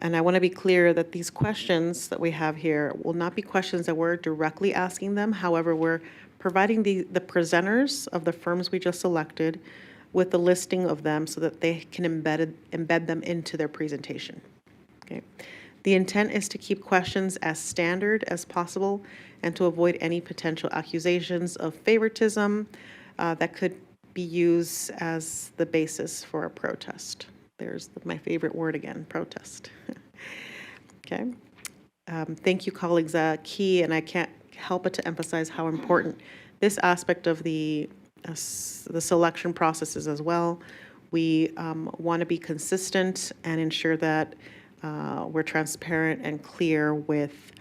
And I want to be clear that these questions that we have here will not be questions that we're directly asking them. However, we're providing the presenters of the firms we just selected with the listing of them so that they can embed them into their presentation. Okay. The intent is to keep questions as standard as possible and to avoid any potential accusations of favoritism that could be used as the basis for a protest. There's my favorite word again, protest. Okay. Thank you, colleagues. Key, and I can't help but to emphasize how important this aspect of the selection process is as well. We want to be consistent and ensure that we're transparent and clear with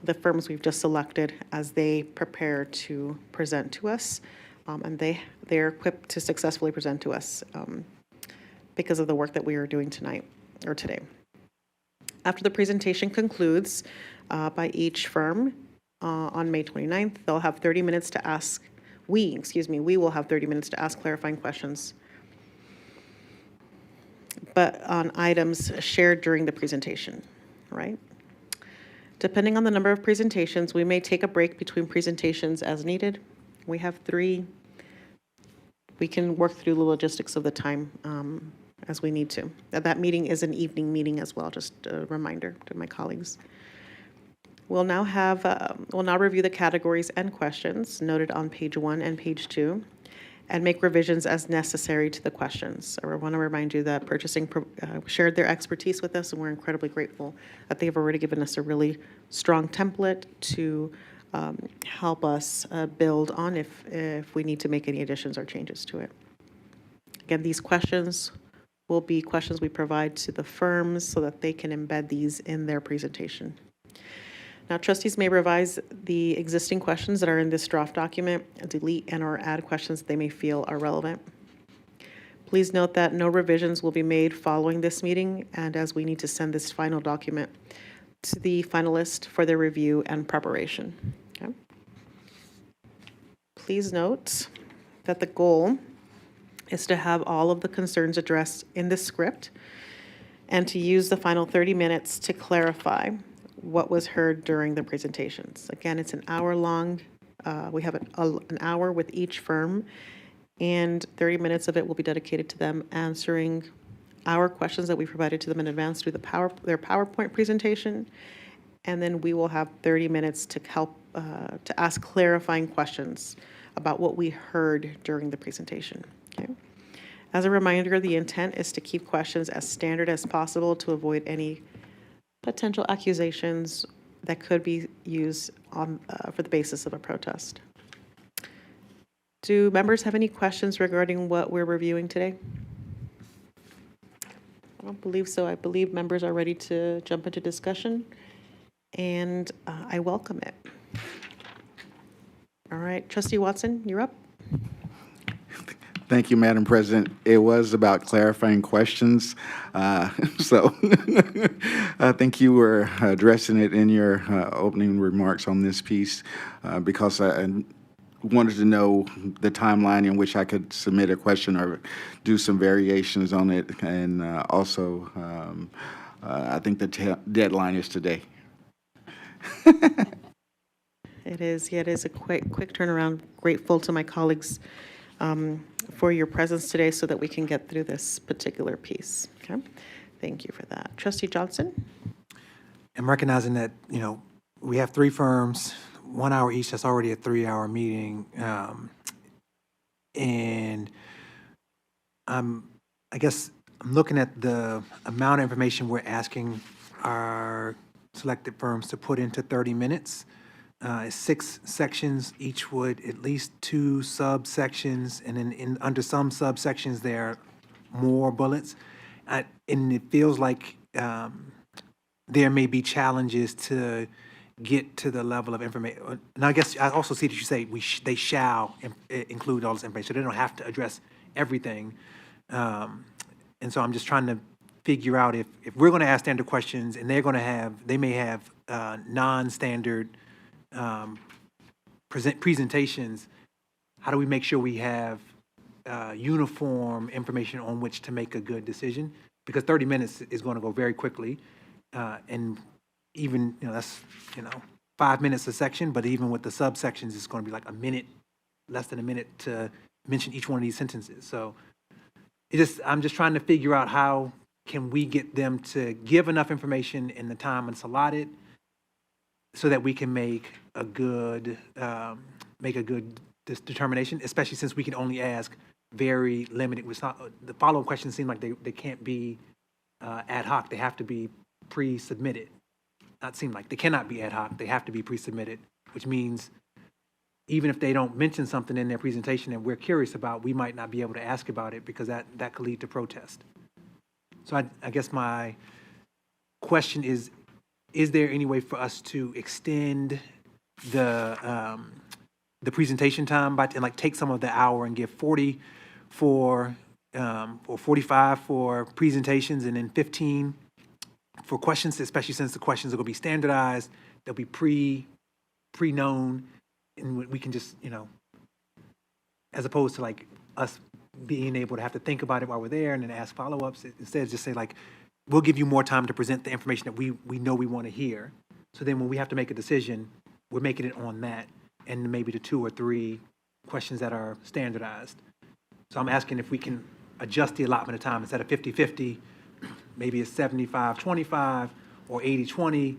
the firms we've just selected as they prepare to present to us, and they're equipped to successfully present to us because of the work that we are doing tonight or today. After the presentation concludes by each firm on May 29th, they'll have 30 minutes to ask, we will have 30 minutes to ask clarifying questions but on items shared during the presentation, right? Depending on the number of presentations, we may take a break between presentations as needed. We have 3. We can work through the logistics of the time as we need to. That meeting is an evening meeting as well, just a reminder to my colleagues. We'll now review the categories and questions noted on page 1 and page 2 and make revisions as necessary to the questions. I want to remind you that purchasing shared their expertise with us, and we're incredibly grateful that they've already given us a really strong template to help us build on if we need to make any additions or changes to it. Again, these questions will be questions we provide to the firms so that they can embed these in their presentation. Now, trustees may revise the existing questions that are in this draft document, delete and/or add questions they may feel are relevant. Please note that no revisions will be made following this meeting, and as we need to send this final document to the finalist for their review and preparation. Okay. Please note that the goal is to have all of the concerns addressed in the script and to use the final 30 minutes to clarify what was heard during the presentations. Again, it's an hour long. We have an hour with each firm, and 30 minutes of it will be dedicated to them answering our questions that we provided to them in advance through their PowerPoint presentation. And then we will have 30 minutes to help to ask clarifying questions about what we heard during the presentation. Okay. As a reminder, the intent is to keep questions as standard as possible to avoid any potential accusations that could be used for the basis of a protest. Do members have any questions regarding what we're reviewing today? I don't believe so. I believe members are ready to jump into discussion, and I welcome it. All right, Trustee Watson, you're up. Thank you, Madam President. It was about clarifying questions. So I think you were addressing it in your opening remarks on this piece because I wanted to know the timeline in which I could submit a question or do some variations on it. And also, I think the deadline is today. It is. Yeah, it is a quick turnaround. Grateful to my colleagues for your presence today so that we can get through this particular piece. Okay, thank you for that. Trustee Johnson? I'm recognizing that, we have 3 firms, 1 hour each, that's already a 3-hour meeting. And I guess I'm looking at the amount of information we're asking our selected firms to put into 30 minutes. 6 sections, each would at least 2 subsections, and then under some subsections, there are more bullets. And it feels like there may be challenges to get to the level of information. And I guess I also see that you say they shall include all this information, so they don't have to address everything. And so I'm just trying to figure out if we're going to ask standard questions and they may have non-standard presentations, how do we make sure we have uniform information on which to make a good decision? Because 30 minutes is going to go very quickly, and even that's 5 minutes a section, but even with the subsections, it's going to be like a minute, less than a minute to mention each one of these sentences. So I'm just trying to figure out how can we get them to give enough information in the time it's allotted, so that we can make a good determination, especially since we can only ask very limited. The follow-up questions seem like they can't be ad hoc. They have to be pre-submitted. They cannot be ad hoc. They have to be pre-submitted, which means even if they don't mention something in their presentation that we're curious about, we might not be able to ask about it because that could lead to protest. So I guess my question is there any way for us to extend the presentation time and take some of the hour and give 40 for or 45 for presentations and then 15 for questions, especially since the questions are going to be standardized, they'll be pre-known, and we can just, as opposed to us being able to have to think about it while we're there and then ask follow-ups. Instead, just say like, we'll give you more time to present the information that we know we want to hear. So then when we have to make a decision, we're making it on that and maybe the 2 or 3 questions that are standardized. So I'm asking if we can adjust the allotment of time instead of 50-50, maybe it's 75-25 or 80-20,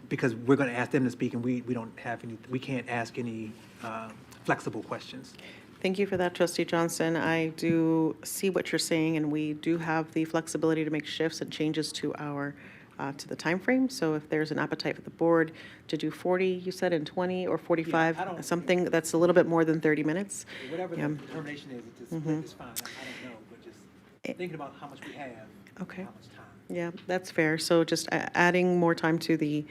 because we're going to ask them to speak and we don't have any, we can't ask any flexible questions. Thank you for that, Trustee Johnson. I do see what you're saying, and we do have the flexibility to make shifts and changes to our, to the timeframe. So if there's an appetite for the board to do 40, you said, and 20 or 45, I don't- something that's a little bit more than 30 minutes. Whatever Yeah. the determination is, it's just split is fine. I don't know, but just thinking about how much we have, Okay. how much time. Yeah, that's fair. So just adding more time to the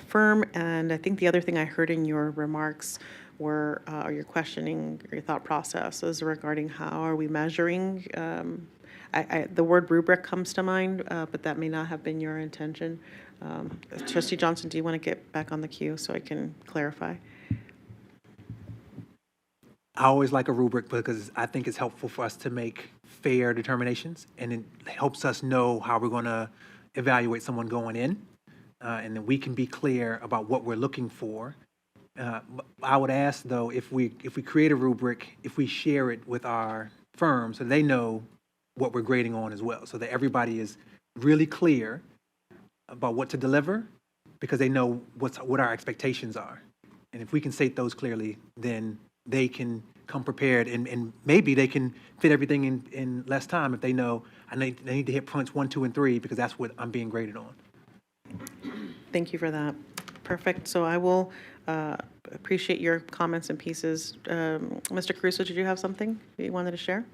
firm. And I think the other thing I heard in your remarks were, or your questioning, your thought process is regarding how are we measuring? The word rubric comes to mind, but that may not have been your intention. Trustee Johnson, do you want to get back on the queue so I can clarify? I always like a rubric because I think it's helpful for us to make fair determinations, and it helps us know how we're going to evaluate someone going in, and then we can be clear about what we're looking for. I would ask, though, if we create a rubric, if we share it with our firm so they know what we're grading on as well, so that everybody is really clear about what to deliver, because they know what our expectations are. And if we can state those clearly, then they can come prepared, and maybe they can fit everything in less time if they know they need to hit points 1, 2, and 3 because that's what I'm being graded on. Thank you for that. Perfect. So I will appreciate your comments and pieces. Mr. Caruso, did you have something that you wanted to share?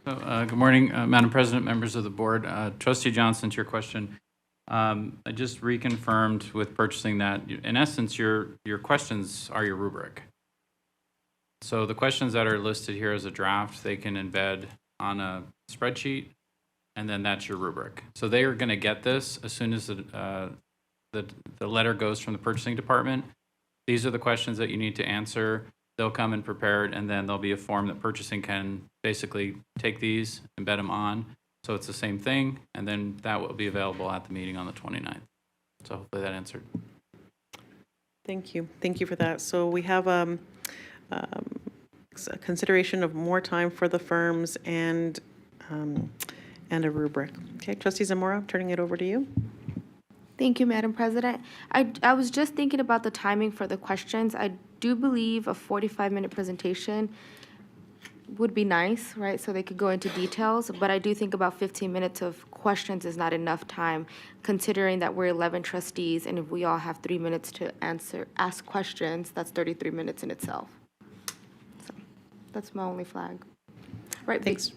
Good morning, Madam President, members of the board. Trustee Johnson, to your question, I just reconfirmed with purchasing that, in essence, your questions are your rubric. So the questions that are listed here as a draft, they can embed on a spreadsheet, and then that's your rubric. So they are going to get this as soon as the letter goes from the purchasing department. These are the questions that you need to answer. They'll come in prepared, and then there'll be a form that purchasing can basically take these, embed them on. So it's the same thing, and then that will be available at the meeting on the 29th. So hopefully that answered. Thank you. Thank you for that. So we have a consideration of more time for the firms and a rubric. Okay, Trustee Zamora, I'm turning it over to you. Thank you, Madam President. I was just thinking about the timing for the questions. I do believe a 45-minute presentation would be nice, right? So they could go into details, but I do think about 15 minutes of questions is not enough time, considering that we're 11 trustees, and if we all have 3 minutes to ask questions, that's 33 minutes in itself. So that's my only flag. Right. Thanks.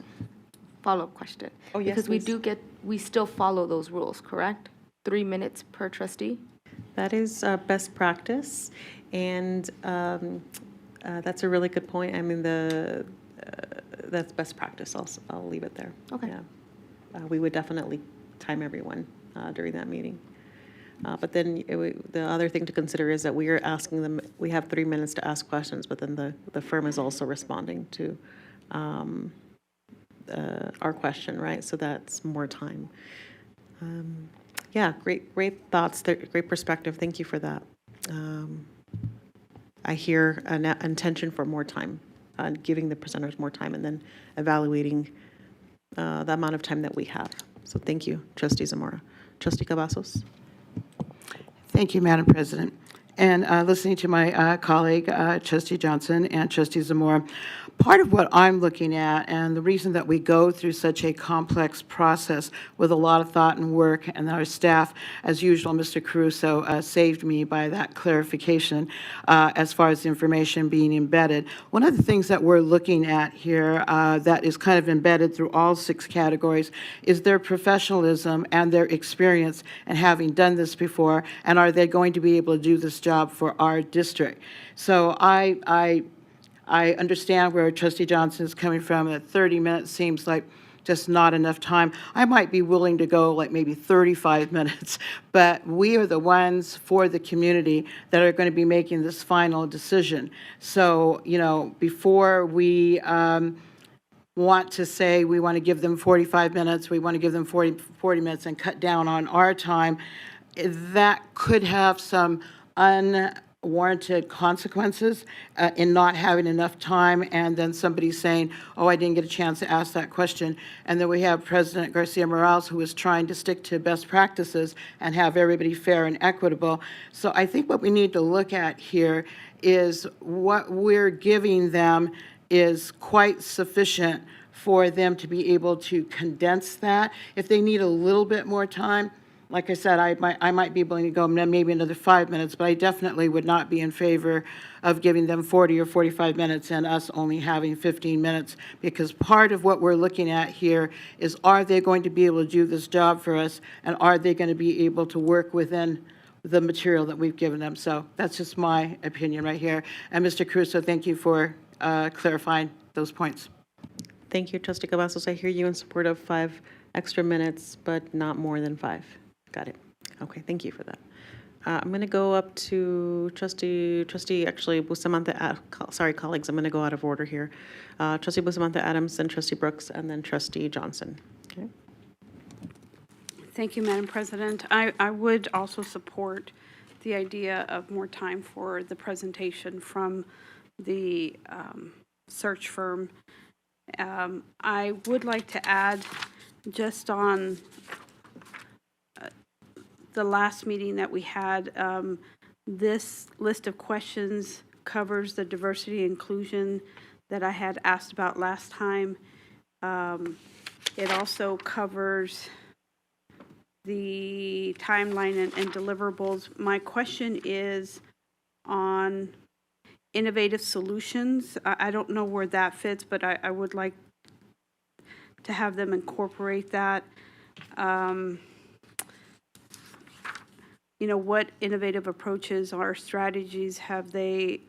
Follow-up question. Oh, yes, Because please. we still follow those rules, correct? 3 minutes per trustee? That is best practice, and that's a really good point. I mean, that's best practice. I'll leave it there. Okay. Yeah. We would definitely time everyone during that meeting. But then the other thing to consider is that we are asking them, we have 3 minutes to ask questions, but then the firm is also responding to our question, right? So that's more time. Yeah, great thoughts, great perspective. Thank you for that. I hear an intention for more time, giving the presenters more time, and then evaluating the amount of time that we have. So thank you, Trustee Zamora. Trustee Cavazos? Thank you, Madam President. And listening to my colleague, Trustee Johnson and Trustee Zamora, part of what I'm looking at, and the reason that we go through such a complex process with a lot of thought and work, and our staff, as usual, Mr. Caruso saved me by that clarification as far as the information being embedded. One of the things that we're looking at here that is kind of embedded through all 6 categories is their professionalism and their experience and having done this before, and are they going to be able to do this job for our district. So I understand where Trustee Johnson is coming from, that 30 minutes seems like just not enough time. I might be willing to go like maybe 35 minutes, but we are the ones for the community that are going to be making this final decision. So, you know, before we want to say we want to give them 45 minutes, we want to give them 40 minutes and cut down on our time, that could have some unwarranted consequences in not having enough time, and then somebody saying, oh, I didn't get a chance to ask that question. And then we have President Garcia Morales, who is trying to stick to best practices and have everybody fair and equitable. So I think what we need to look at here is what we're giving them is quite sufficient for them to be able to condense that. If they need a little bit more time, like I said, I might be willing to go maybe another 5 minutes, but I definitely would not be in favor of giving them 40 or 45 minutes and us only having 15 minutes, because part of what we're looking at here is, are they going to be able to do this job for us, and are they going to be able to work within the material that we've given them? So that's just my opinion right here. And Mr. Caruso, thank you for clarifying those points. Thank you, Trustee Cavazos. I hear you in support of 5 extra minutes, but not more than 5. Got it. Okay, thank you for that. I'm going to go up to actually Bustamante, sorry, colleagues, I'm going to go out of order here. Trustee Bustamante Adams, then Trustee Brooks, and then Trustee Johnson. Okay. Thank you, Madam President. I would also support the idea of more time for the presentation from the search firm. I would like to add, just on the last meeting that we had, this list of questions covers the diversity and inclusion that I had asked about last time. It also covers the timeline and deliverables. My question is on innovative solutions. I don't know where that fits, but I would like to have them incorporate that. You know, what innovative approaches or strategies have they,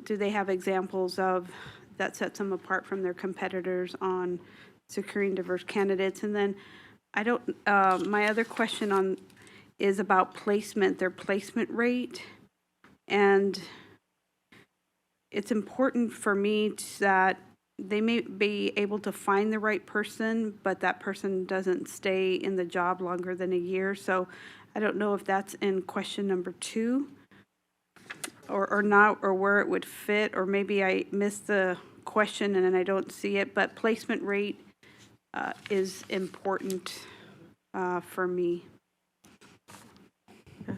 do they have examples of that sets them apart from their competitors on securing diverse candidates? And then my other question is about placement, their placement rate. And it's important for me that they may be able to find the right person, but that person doesn't stay in the job longer than a year. So I don't know if that's in question number 2 or not, or where it would fit, or maybe I missed the question and then I don't see it, but placement rate is important for me.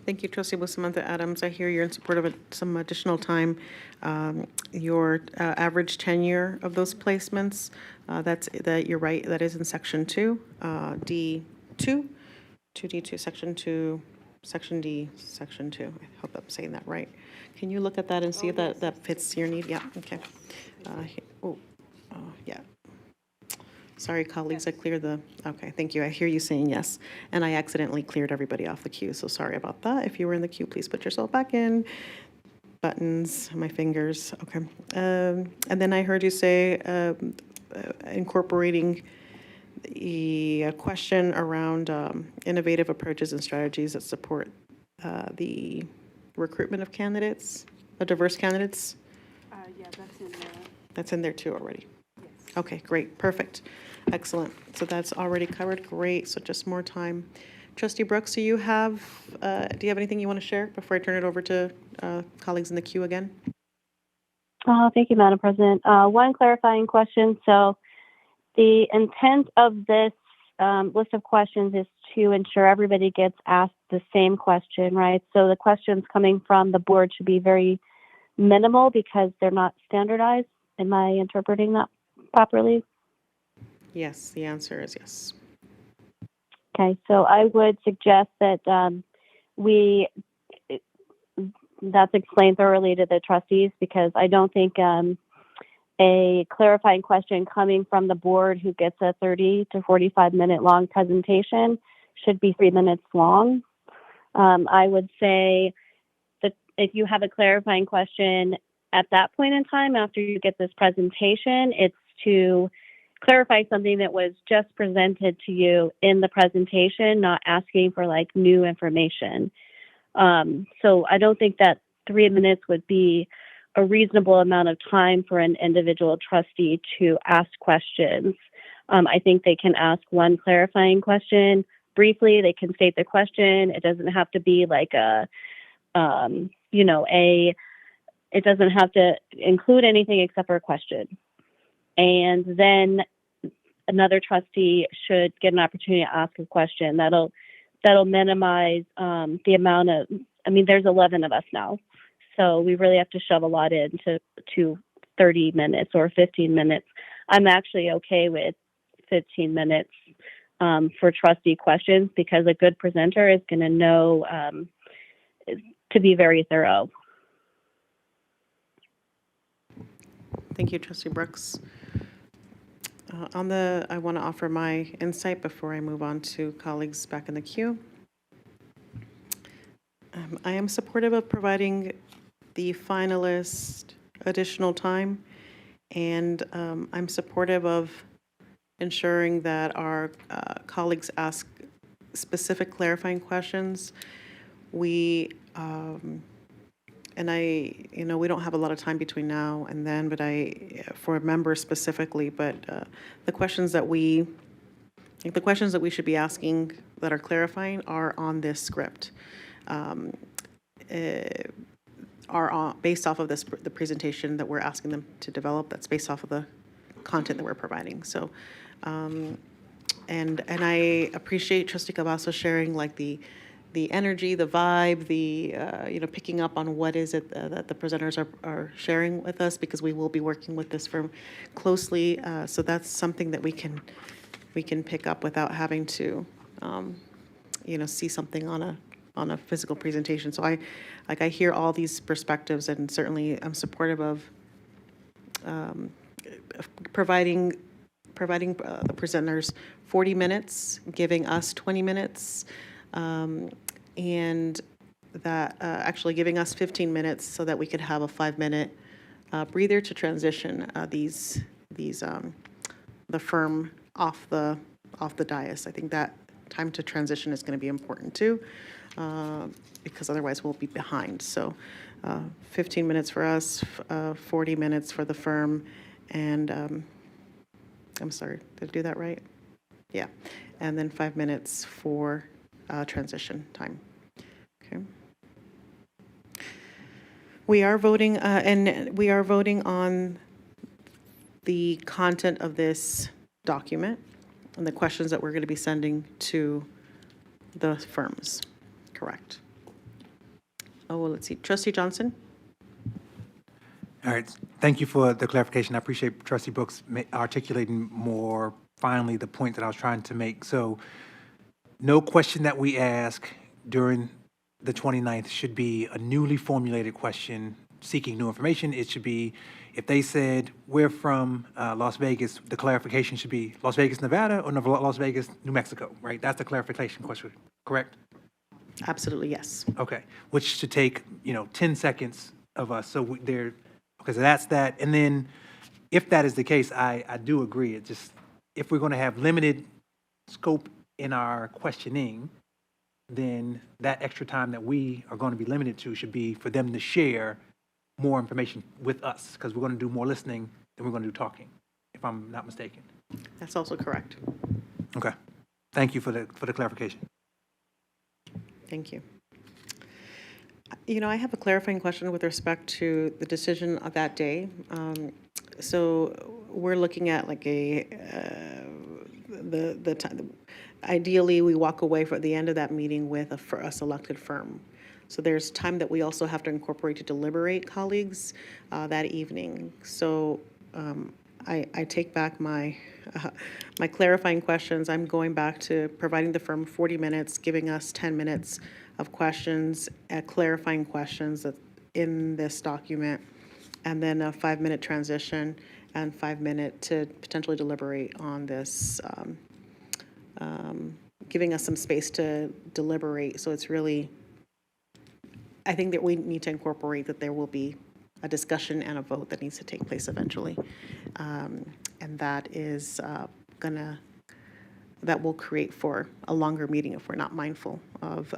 Thank you, Trustee Bustamante Adams. I hear you're in support of some additional time. Your average tenure of those placements, you're right, that is in Section 2, D2, 2D2, Section 2, Section D, Section 2. I hope I'm saying that right. Can you look at that and see if that fits your need? Yeah, okay. Yeah. Sorry, colleagues, I cleared okay, thank you. I hear you saying yes. And I accidentally cleared everybody off the queue, so sorry about that. If you were in the queue, please put yourself back in. Buttons, my fingers, okay. And then I heard you say incorporating the question around innovative approaches and strategies that support the recruitment of candidates, diverse candidates. Yeah, that's in there. That's in there too already. Yes. Okay, great, perfect, excellent. So that's already covered, great. So just more time. Trustee Brooks, do you have anything you want to share before I turn it over to colleagues in the queue again? Thank you, Madam President. One clarifying question. So the intent of this list of questions is to ensure everybody gets asked the same question, right? So the questions coming from the board should be very minimal because they're not standardized. Am I interpreting that properly? Yes, the answer is yes. Okay, so I would suggest that that's explained thoroughly to the trustees, because I don't think a clarifying question coming from the board who gets a 30 to 45 minute long presentation should be 3 minutes long. I would say that if you have a clarifying question at that point in time, after you get this presentation, it's to clarify something that was just presented to you in the presentation, not asking for like new information. So I don't think that 3 minutes would be a reasonable amount of time for an individual trustee to ask questions. I think they can ask one clarifying question briefly. They can state the question. It doesn't have to be like it doesn't have to include anything except for a question. And then another trustee should get an opportunity to ask a question. That'll minimize the amount of, there's 11 of us now. So we really have to shove a lot into 30 minutes or 15 minutes. I'm actually okay with 15 minutes for trustee questions because a good presenter is going to know to be very thorough. Thank you, Trustee Brooks. I want to offer my insight before I move on to colleagues back in the queue. I am supportive of providing the finalist additional time, and I'm supportive of ensuring that our colleagues ask specific clarifying questions. We don't have a lot of time between now and then, but for members specifically, but the questions that we should be asking that are clarifying are on this script, are based off of the presentation that we're asking them to develop. That's based off of the content that we're providing. So, and I appreciate Trustee Cavazos sharing like the energy, the vibe, picking up on what is it that the presenters are sharing with us, because we will be working with this firm closely. So that's something that we can pick up without having to, see something on a physical presentation. So I hear all these perspectives, and certainly I'm supportive of providing the presenters 40 minutes, giving us 20 minutes, and that actually giving us 15 minutes so that we could have a 5-minute breather to transition the firm off the dais. I think that time to transition is going to be important too, because otherwise we'll be behind. So 15 minutes for us, 40 minutes for the firm, and I'm sorry, did I do that right? Yeah, and then 5 minutes for transition time. Okay. We are voting, and we are voting on the content of this document and the questions that we're going to be sending to the firms. Correct. Oh, well, let's see. Trustee Johnson? All right, thank you for the clarification. I appreciate Trustee Brooks articulating more finally the point that I was trying to make. So no question that we ask during the 29th should be a newly formulated question seeking new information. It should be, if they said, we're from Las Vegas, the clarification should be Las Vegas, Nevada, or Las Vegas, New Mexico, right? That's the clarification question, correct? Absolutely, yes. Okay, which should take, 10 seconds of us. So there, okay, so that's that. And then if that is the case, I do agree. It just, if we're going to have limited scope in our questioning, then that extra time that we are going to be limited to should be for them to share more information with us, because we're going to do more listening than we're going to do talking, if I'm not mistaken. That's also correct. Okay. Thank you for the clarification. Thank you. I have a clarifying question with respect to the decision of that day. So we're looking at like the time. Ideally, we walk away from the end of that meeting with a selected firm. So there's time that we also have to incorporate to deliberate, colleagues, that evening. So I take back my clarifying questions. I'm going back to providing the firm 40 minutes, giving us 10 minutes of questions, clarifying questions in this document, and then a 5-minute transition and 5-minute to potentially deliberate on this, giving us some space to deliberate. So it's really, I think that we need to incorporate that there will be a discussion and a vote that needs to take place eventually. And that is that will create for a longer meeting if we're not mindful of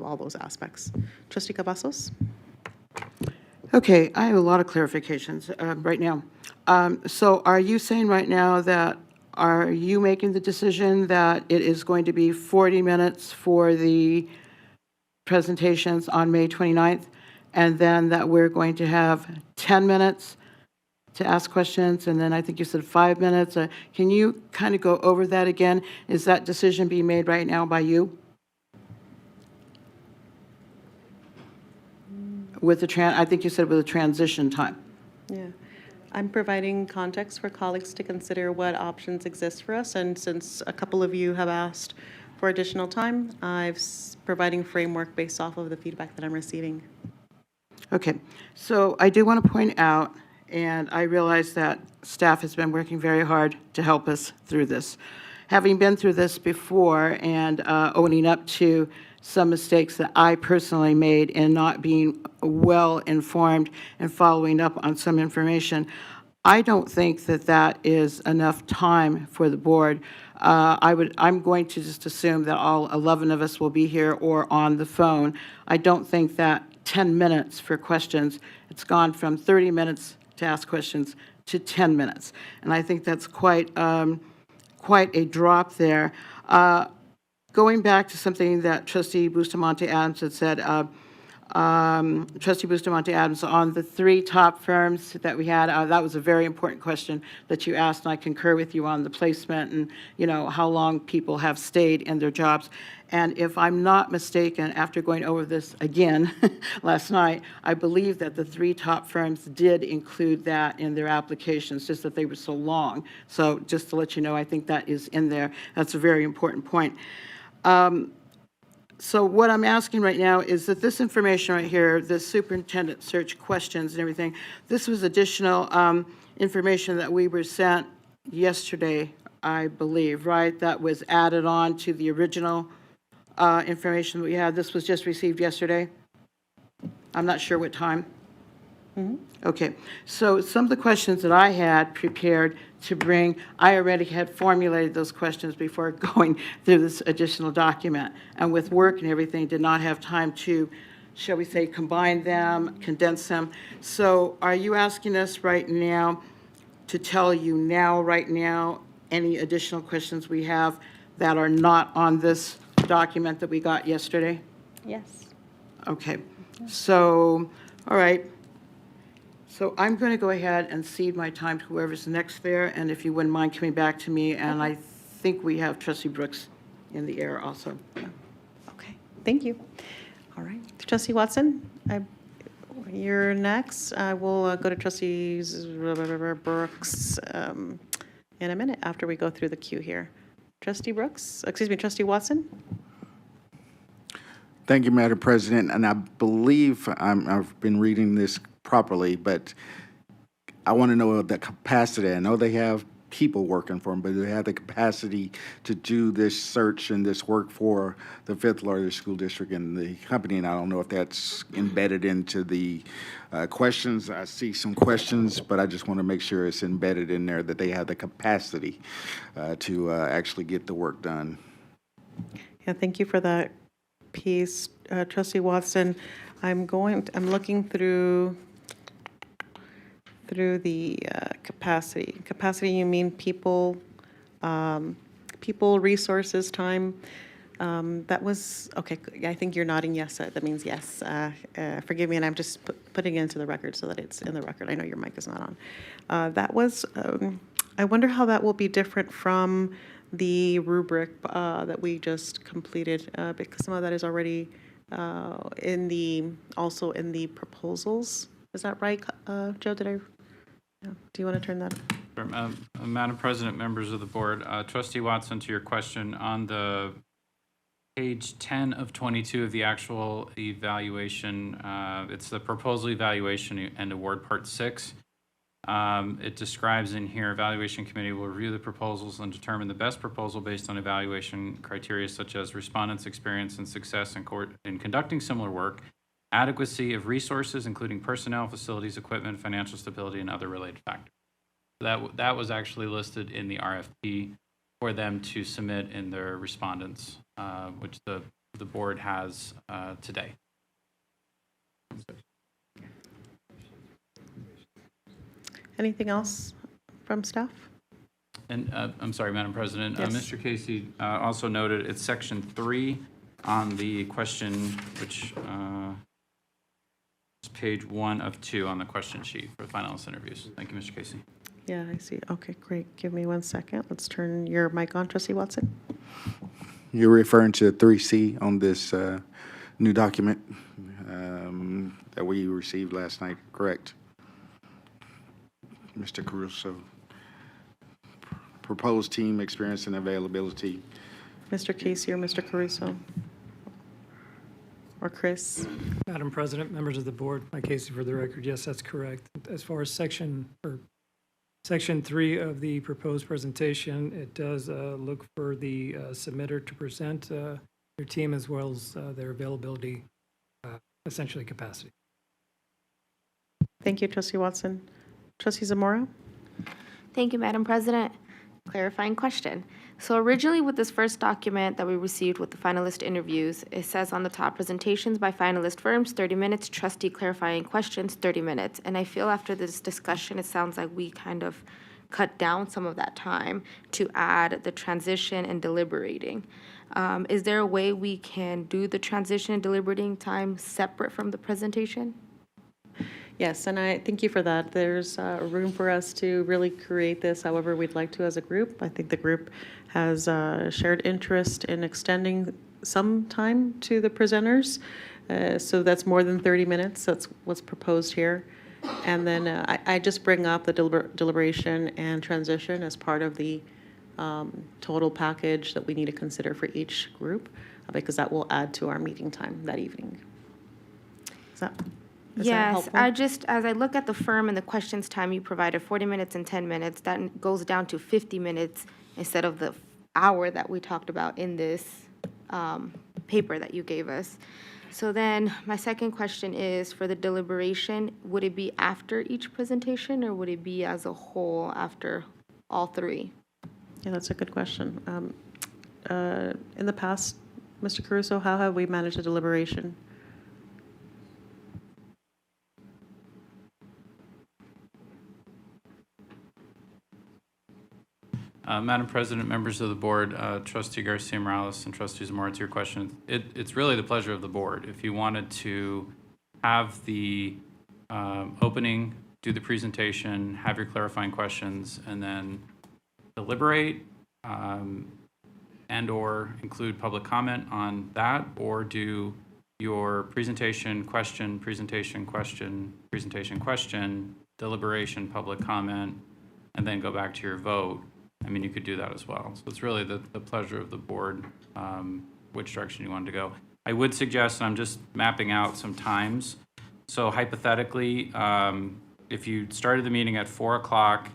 all those aspects. Trustee Cavazos? Okay, I have a lot of clarifications right now. So are you saying right now that, are you making the decision that it is going to be 40 minutes for the presentations on May 29th, and then that we're going to have 10 minutes to ask questions, and then I think you said 5 minutes? Can you kind of go over that again? Is that decision being made right now by you? With the I think you said with a transition time. Yeah. I'm providing context for colleagues to consider what options exist for us, and since a couple of you have asked for additional time, providing framework based off of the feedback that I'm receiving. Okay, so I do want to point out, and I realize that staff has been working very hard to help us through this. Having been through this before and owning up to some mistakes that I personally made in not being well informed and following up on some information, I don't think that that is enough time for the board. I'm going to just assume that all 11 of us will be here or on the phone. I don't think that 10 minutes for questions, it's gone from 30 minutes to ask questions to 10 minutes. And I think that's quite a drop there. Going back to something that Trustee Bustamante Adams had said, Trustee Bustamante Adams, on the 3 top firms that we had, that was a very important question that you asked, and I concur with you on the placement and, you know, how long people have stayed in their jobs. And if I'm not mistaken, after going over this again last night, I believe that the 3 top firms did include that in their applications, just that they were so long. So just to let you know, I think that is in there. That's a very important point. So what I'm asking right now is that this information right here, the superintendent search questions and everything, this was additional information that we were sent yesterday, I believe, right? That was added on to the original information we had. This was just received yesterday? I'm not sure what time. Okay, so some of the questions that I had prepared to bring, I already had formulated those questions before going through this additional document. And with work and everything, did not have time to, shall we say, combine them, condense them. So are you asking us right now to tell you now, right now, any additional questions we have that are not on this document that we got yesterday? Yes. Okay, so, all right. So I'm going to go ahead and cede my time to whoever's next there, and if you wouldn't mind coming back to me, and I think we have Trustee Brooks in the air also. Okay, thank you. All right, Trustee Watson, you're next. I will go to Trustees Brooks in a minute after we go through the queue here. Trustee Brooks, excuse me, Trustee Watson? Thank you, Madam President, and I believe I've been reading this properly, but I want to know the capacity. I know they have people working for them, but do they have the capacity to do this search and this work for the 5th largest school district in the company? And I don't know if that's embedded into the questions. I see some questions, but I just want to make sure it's embedded in there that they have the capacity to actually get the work done. Yeah, thank you for that piece, Trustee Watson. I'm looking through the capacity. Capacity, you mean people, resources, time? That was, okay, I think you're nodding yes. That means yes. Forgive me, and I'm just putting it into the record so that it's in the record. I know your mic is not on. That was, I wonder how that will be different from the rubric that we just completed, because some of that is already also in the proposals. Is that right, Joe? Do you want to turn that? Madam President, members of the board, Trustee Watson, to your question, on the page 10 of 22 of the actual evaluation, it's the proposal evaluation and award part 6. It describes in here, evaluation committee will review the proposals and determine the best proposal based on evaluation criteria such as respondents' experience and success in conducting similar work, adequacy of resources, including personnel, facilities, equipment, financial stability, and other related factors. That was actually listed in the RFP for them to submit in their respondents, which the board has today. Anything else from staff? And I'm sorry, Madam President. Yes. Mr. Casey also noted it's section 3 on the question, which is page 1 of 2 on the question sheet for finalist interviews. Thank you, Mr. Casey. Yeah, I see. Okay, great. Give me 1 second. Let's turn your mic on, Trustee Watson. You're referring to 3C on this new document that we received last night, correct? Mr. Caruso. Proposed team experience and availability. Mr. Casey or Mr. Caruso? Or Chris? Madam President, members of the board, Mike Casey for the record, yes, that's correct. As far as section 3 of the proposed presentation, it does look for the submitter to present their team as well as their availability, essentially capacity. Thank you, Trustee Watson. Trustee Zamora? Thank you, Madam President. Clarifying question. So originally with this first document that we received with the finalist interviews, it says on the top, presentations by finalist firms, 30 minutes, trustee clarifying questions, 30 minutes. And I feel after this discussion, it sounds like we kind of cut down some of that time to add the transition and deliberating. Is there a way we can do the transition and deliberating time separate from the presentation? Yes, and I thank you for that. There's room for us to really create this however we'd like to as a group. I think the group has shared interest in extending some time to the presenters. So that's more than 30 minutes. That's what's proposed here. And then I just bring up the deliberation and transition as part of the total package that we need to consider for each group, because that will add to our meeting time that evening. Is that Yes, helpful? I just, as I look at the firm and the questions time you provided, 40 minutes and 10 minutes, that goes down to 50 minutes instead of the hour that we talked about in this paper that you gave us. So then my second question is for the deliberation, would it be after each presentation or would it be as a whole after all three? Yeah, that's a good question. In the past, Mr. Caruso, how have we managed a deliberation? Madam President, members of the board, Trustee Garcia Morales and Trustee Zamora, to your question, it's really the pleasure of the board. If you wanted to have the opening, do the presentation, have your clarifying questions, and then deliberate and/or include public comment on that, or do your presentation, question, presentation, question, presentation, question, deliberation, public comment, and then go back to your vote. I mean, you could do that as well. So it's really the pleasure of the board, which direction you wanted to go. I would suggest, and I'm just mapping out some times. So hypothetically, if you started the meeting at 4 o'clock,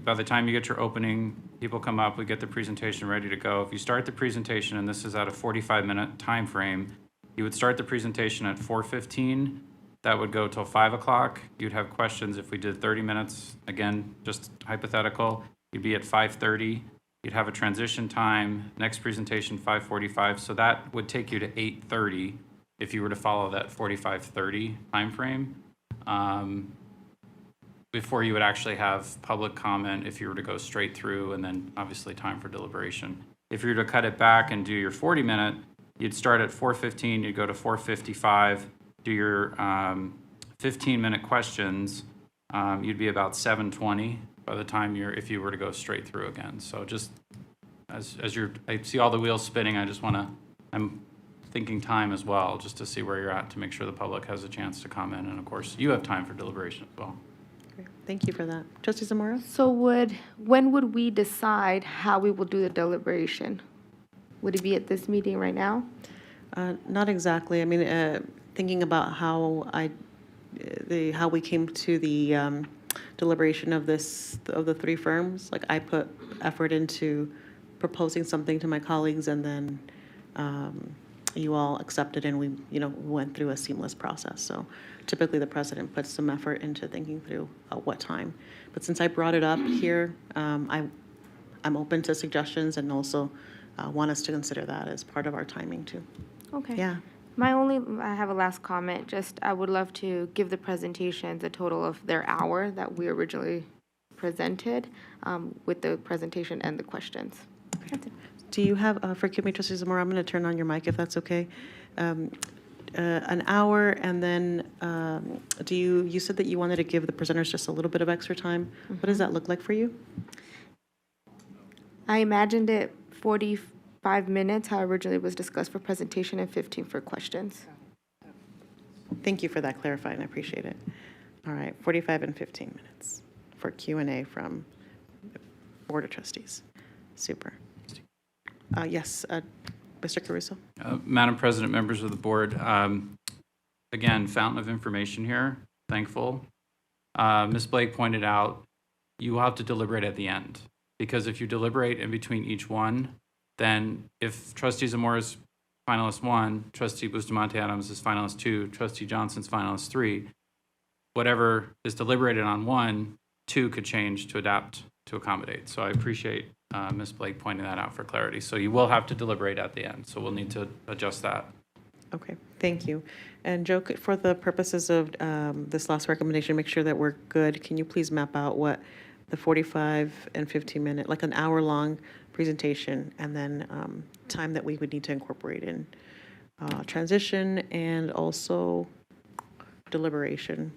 by the time you get your opening, people come up, we get the presentation ready to go. If you start the presentation, and this is at a 45-minute time frame, you would start the presentation at 4:15. That would go till 5 o'clock. You'd have questions if we did 30 minutes. Again, just hypothetical. You'd be at 5:30. You'd have a transition time. Next presentation, 5:45. So that would take you to 8:30 if you were to follow that 45:30 time frame. Before you would actually have public comment if you were to go straight through, and then obviously time for deliberation. If you were to cut it back and do your 40-minute, you'd start at 4:15, you'd go to 4:55, do your 15-minute questions, you'd be about 7:20 by the time if you were to go straight through again. So just as I see all the wheels spinning, I'm thinking time as well, just to see where you're at, to make sure the public has a chance to comment, and of course, you have time for deliberation as well. Great. Thank you for that. Trustee Zamora? So when would we decide how we will do the deliberation? Would it be at this meeting right now? Not exactly. I mean, thinking about how we came to the deliberation of the three firms, like I put effort into proposing something to my colleagues, and then you all accepted, and we went through a seamless process. So typically the president puts some effort into thinking through what time. But since I brought it up here, I'm open to suggestions, and also want us to consider that as part of our timing too. Okay. Yeah. I have a last comment, just I would love to give the presentations a total of their hour that we originally presented, with the presentation and the questions. That's it. Do you have, forgive me, Trustee Zamora, I'm going to turn on your mic if that's okay. An hour, and then you said that you wanted to give the presenters just a little bit of extra time. What does that look like for you? I imagined it 45 minutes, how originally it was discussed for presentation, and 15 for questions. Thank you for that clarifying, I appreciate it. All right, 45 and 15 minutes for Q&A from Board of Trustees. Super. Yes, Mr. Caruso? Madam President, members of the board, again, fountain of information here, thankful. Ms. Blake pointed out, you will have to deliberate at the end, because if you deliberate in between each one, then if Trustee Zamora's finalist 1, Trustee Bustamante Adams is finalist 2, Trustee Johnson's finalist 3, whatever is deliberated on 1, 2 could change to adapt to accommodate. So I appreciate Ms. Blake pointing that out for clarity. So you will have to deliberate at the end, so we'll need to adjust that. Okay, thank you. And Joe, for the purposes of this last recommendation, make sure that we're good. Can you please map out what the 45 and 15-minute, like an hour-long presentation, and then time that we would need to incorporate in transition and also deliberation,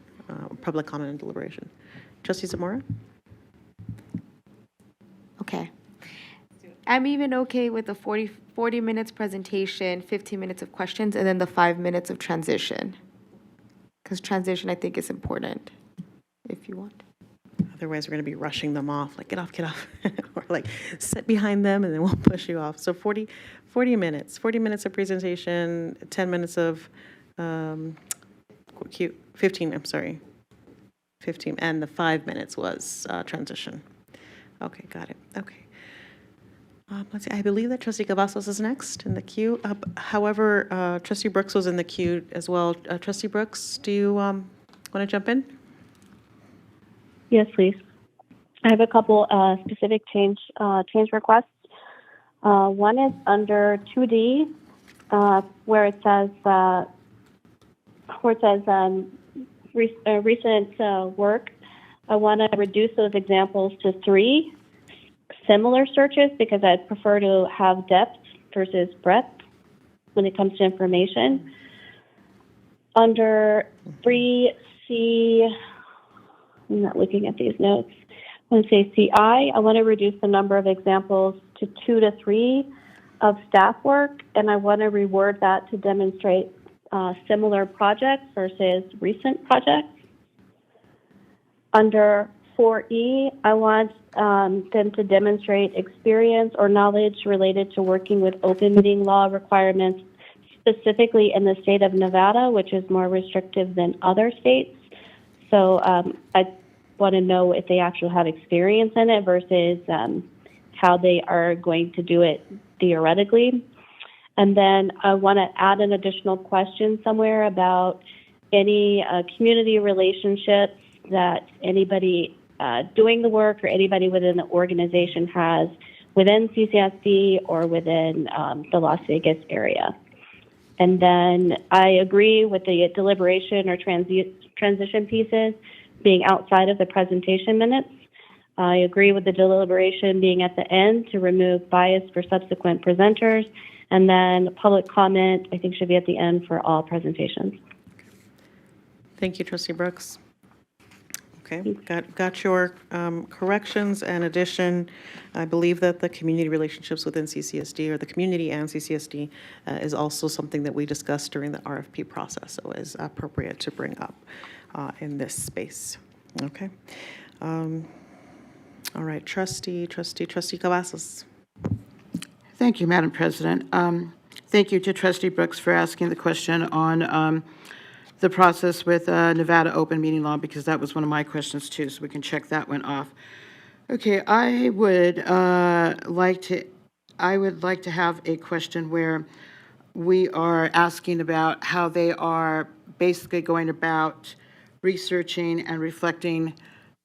public comment and deliberation. Trustee Zamora? Okay. I'm even okay with the 40 minutes presentation, 15 minutes of questions, and then the 5 minutes of transition. Because transition, I think, is important, if you want. Otherwise, we're going to be rushing them off, like, get off, or like, sit behind them, and then we'll push you off. So 40 minutes of presentation, 10 minutes of 15, I'm sorry, 15, and the 5 minutes was transition. Okay, got it, okay. Let's see, I believe that Trustee Cavazos is next in the queue. However, Trustee Brooks was in the queue as well. Trustee Brooks, do you want to jump in? Yes, please. I have a couple specific change requests. One is under 2D, where it says recent work. I want to reduce those examples to 3 similar searches because I'd prefer to have depth versus breadth when it comes to information. Under 3C, I'm not looking at these notes. I want to say CI, I want to reduce the number of examples to 2 to 3 of staff work, and I want to reword that to demonstrate similar projects versus recent projects. Under 4E, I want them to demonstrate experience or knowledge related to working with open meeting law requirements, specifically in the state of Nevada, which is more restrictive than other states. So I want to know if they actually have experience in it versus how they are going to do it theoretically. And then I want to add an additional question somewhere about any community relationships that anybody doing the work or anybody within the organization has within CCSD or within the Las Vegas area. And then I agree with the deliberation or transition pieces being outside of the presentation minutes. I agree with the deliberation being at the end to remove bias for subsequent presenters. And then public comment, I think, should be at the end for all presentations. Thank you, Trustee Brooks. Okay, got your corrections and addition. I believe that the community relationships within CCSD, or the community and CCSD, is also something that we discussed during the RFP process, so is appropriate to bring up in this space. Okay. All right, Trustee Cavazos. Thank you, Madam President. Thank you to Trustee Brooks for asking the question on the process with Nevada open meeting law, because that was one of my questions too, so we can check that one off. Okay, I would like to have a question where we are asking about how they are basically going about researching and reflecting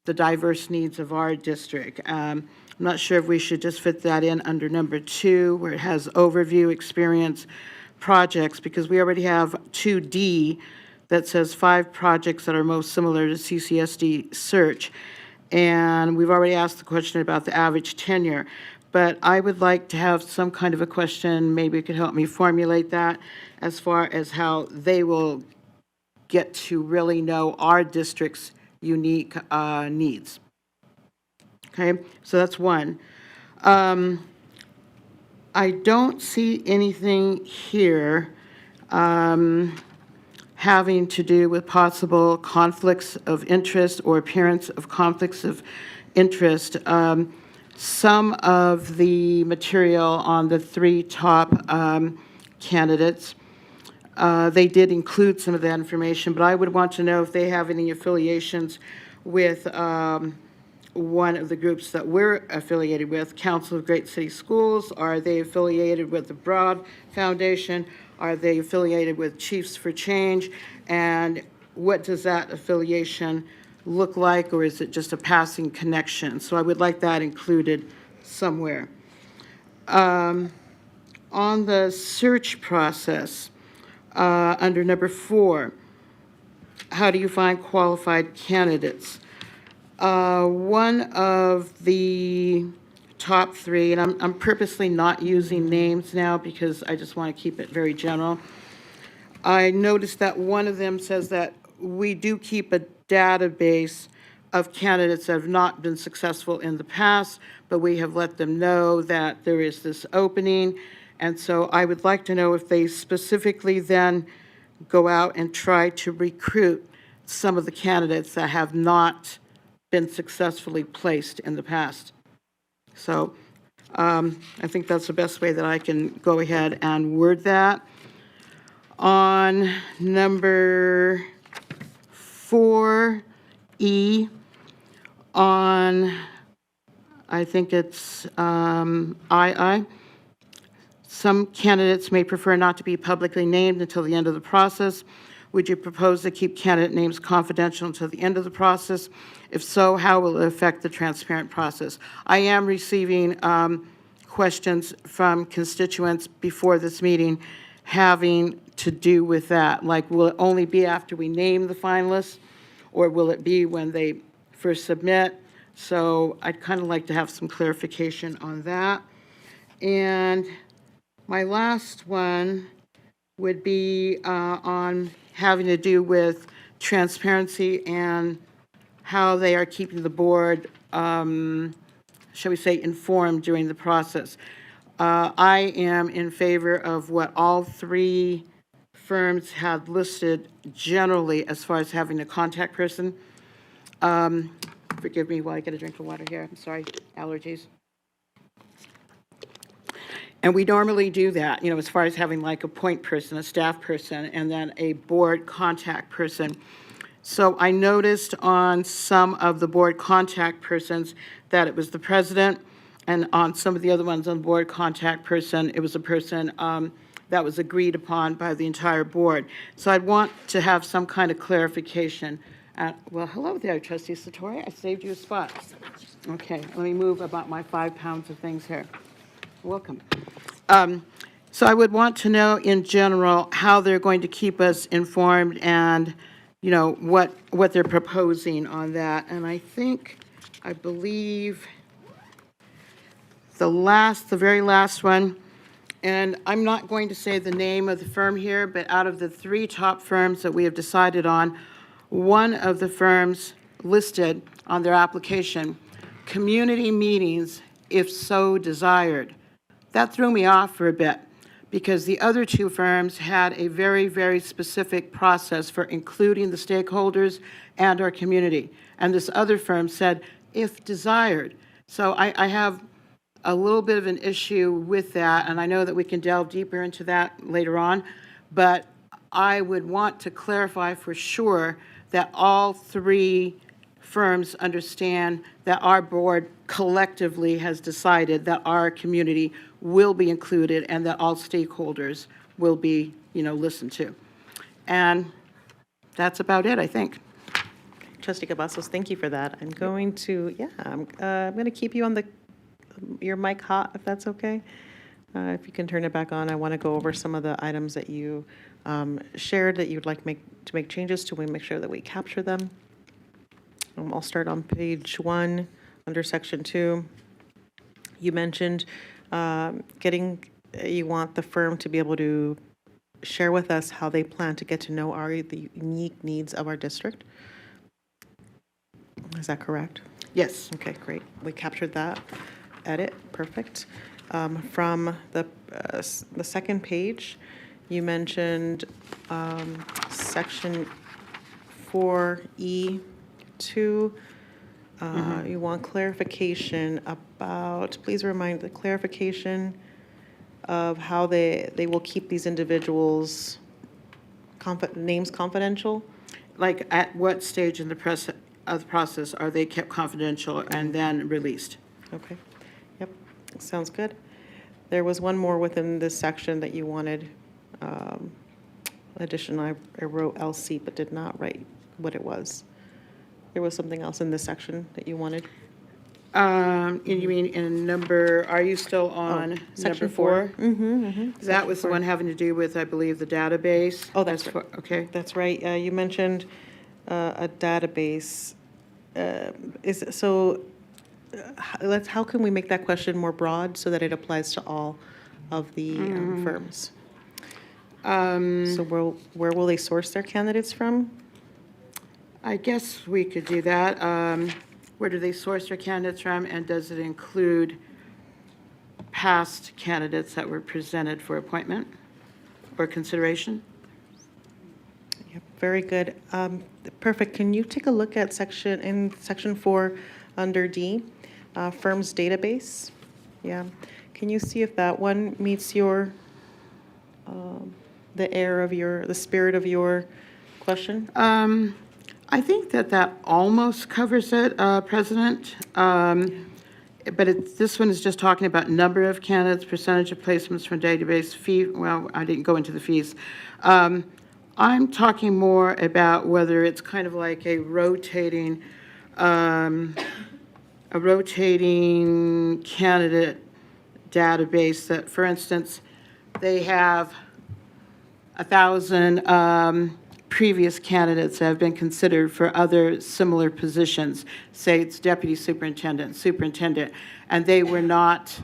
the diverse needs of our district. I'm not sure if we should just fit that in under number 2, where it has overview, experience, projects, because we already have 2D that says 5 projects that are most similar to CCSD search. And we've already asked the question about the average tenure. But I would like to have some kind of a question, maybe you could help me formulate that, as far as how they will get to really know our district's unique needs. Okay, so that's one. I don't see anything here having to do with possible conflicts of interest or appearance of conflicts of interest. Some of the material on the 3 top candidates, they did include some of that information, but I would want to know if they have any affiliations with one of the groups that we're affiliated with, Council of Great City Schools. Are they affiliated with the Broad Foundation? Are they affiliated with Chiefs for Change? And what does that affiliation look like, or is it just a passing connection? So I would like that included somewhere. On the search process, under number 4, how do you find qualified candidates? One of the top 3, and I'm purposely not using names now because I just want to keep it very general. I noticed that one of them says that we do keep a database of candidates that have not been successful in the past, but we have let them know that there is this opening. And so I would like to know if they specifically then go out and try to recruit some of the candidates that have not been successfully placed in the past. So I think that's the best way that I can go ahead and word that. On number 4E, on, I think it's II, some candidates may prefer not to be publicly named until the end of the process. Would you propose to keep candidate names confidential until the end of the process? If so, how will it affect the transparent process? I am receiving questions from constituents before this meeting having to do with that. Like, will it only be after we name the finalists, or will it be when they first submit? So I'd kind of like to have some clarification on that. And my last one would be on having to do with transparency and how they are keeping the board, shall we say, informed during the process. I am in favor of what all 3 firms had listed generally as far as having a contact person. Forgive me while I get a drink of water here. I'm sorry, allergies. And we normally do that, you know, as far as having like a point person, a staff person, and then a board contact person. So I noticed on some of the board contact persons that it was the president, and on some of the other ones on the board contact person, it was a person that was agreed upon by the entire board. So I'd want to have some kind of clarification. Well, hello there, Trustee Satori. I saved you a spot. Okay, let me move about my 5 pounds of things here. Welcome. So I would want to know in general how they're going to keep us informed and, you know, what they're proposing on that. And I believe the very last one, and I'm not going to say the name of the firm here, but out of the 3 top firms that we have decided on, one of the firms listed on their application, community meetings if so desired. That threw me off for a bit because the other 2 firms had a very, very specific process for including the stakeholders and our community. And this other firm said, if desired. So I have a little bit of an issue with that, and I know that we can delve deeper into that later on, but I would want to clarify for sure that all 3 firms understand that our board collectively has decided that our community will be included and that all stakeholders will be, you know, listened to. And that's about it, I think. Trustee Cavazos, thank you for that. I'm going to, I'm going to keep you on your mic hot, if that's okay. If you can turn it back on, I want to go over some of the items that you shared that you'd like to make changes to. We make sure that we capture them. I'll start on page 1, under section 2. You mentioned you want the firm to be able to share with us how they plan to get to know the unique needs of our district. Is that correct? Yes. Okay, great. We captured that. Edit, perfect. From the second page, you mentioned section 4E2. You want clarification about, please remind the clarification of how they will keep these individuals' names confidential? Like, at what stage in the process are they kept confidential and then released? Okay, yep, sounds good. There was one more within this section that you wanted addition. I wrote LC but did not write what it was. There was something else in this section that you wanted? You mean in number, are you still on number section 4? Mm-hmm. That was the one having to do with, I believe, the database? Oh, that's right. Okay. That's right. You mentioned a database. How can we make that question more broad so that it applies to all of the firms? So where will they source their candidates from? I guess we could do that. Where do they source their candidates from, and does it include past candidates that were presented for appointment or consideration? Yep, very good. Perfect. Can you take a look at section 4 under D, firms database? Yeah. Can you see if that one meets your the spirit of your question? I think that almost covers it, President. But this one is just talking about number of candidates, percentage of placements from database, fee. Well, I didn't go into the fees. I'm talking more about whether it's kind of like a rotating candidate database that, for instance, they have 1,000 previous candidates that have been considered for other similar positions. Say it's deputy superintendent, superintendent, and they were not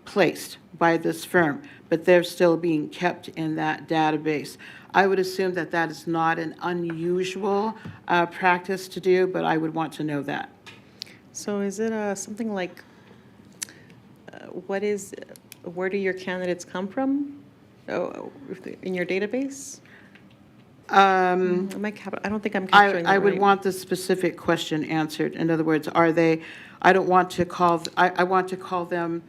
placed by this firm, but they're still being kept in that database. I would assume that that is not an unusual practice to do, but I would want to know that. So is it something like, where do your candidates come from? In your database? I don't think I'm capturing that I would right. want the specific question answered. In other words, are they, I don't want to call, I want to call them,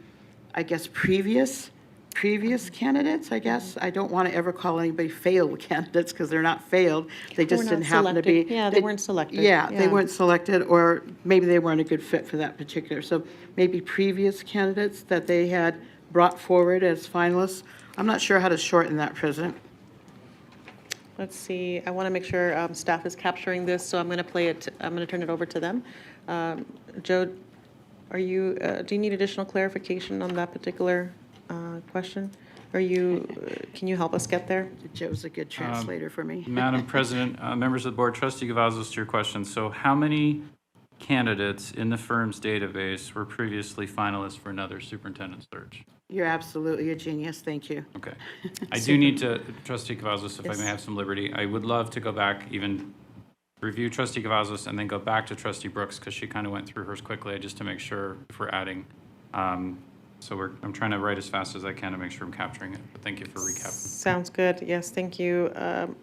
I guess, previous candidates, I guess. I don't want to ever call anybody failed candidates because they're not failed. They just We're not didn't happen to be. selected. Yeah, they weren't selected. Yeah, they weren't selected, or maybe they weren't a good fit for that particular. So maybe previous candidates that they had brought forward as finalists. I'm not sure how to shorten that, President. Let's see, I want to make sure staff is capturing this, so I'm going to turn it over to them. Joe, do you need additional clarification on that particular question? Can you help us get there? Joe's a good translator for me. Madam President, members of the board, Trustee Cavazos, to your question. So how many candidates in the firm's database were previously finalists for another superintendent search? You're absolutely a genius. Thank you. Okay. I do need to, Trustee Cavazos, if I Yes. may have some liberty, I would love to go back, even review Trustee Cavazos and then go back to Trustee Brooks because she kind of went through hers quickly, just to make sure if we're adding. I'm trying to write as fast as I can to make sure I'm capturing it. But thank you for recapping. Sounds good. Yes, thank you.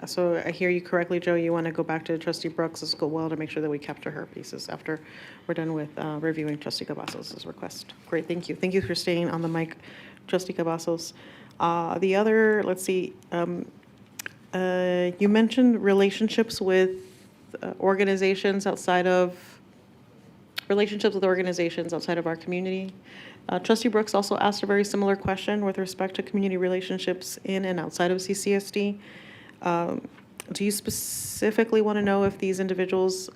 So I hear you correctly, Joe. You want to go back to Trustee Brooks as well to make sure that we capture her pieces after we're done with reviewing Trustee Cavazos' request. Great, thank you. Thank you for staying on the mic, Trustee Cavazos. The other, let's see, you mentioned relationships with organizations outside of our community. Trustee Brooks also asked a very similar question with respect to community relationships in and outside of CCSD. Do you specifically want to know if these individuals,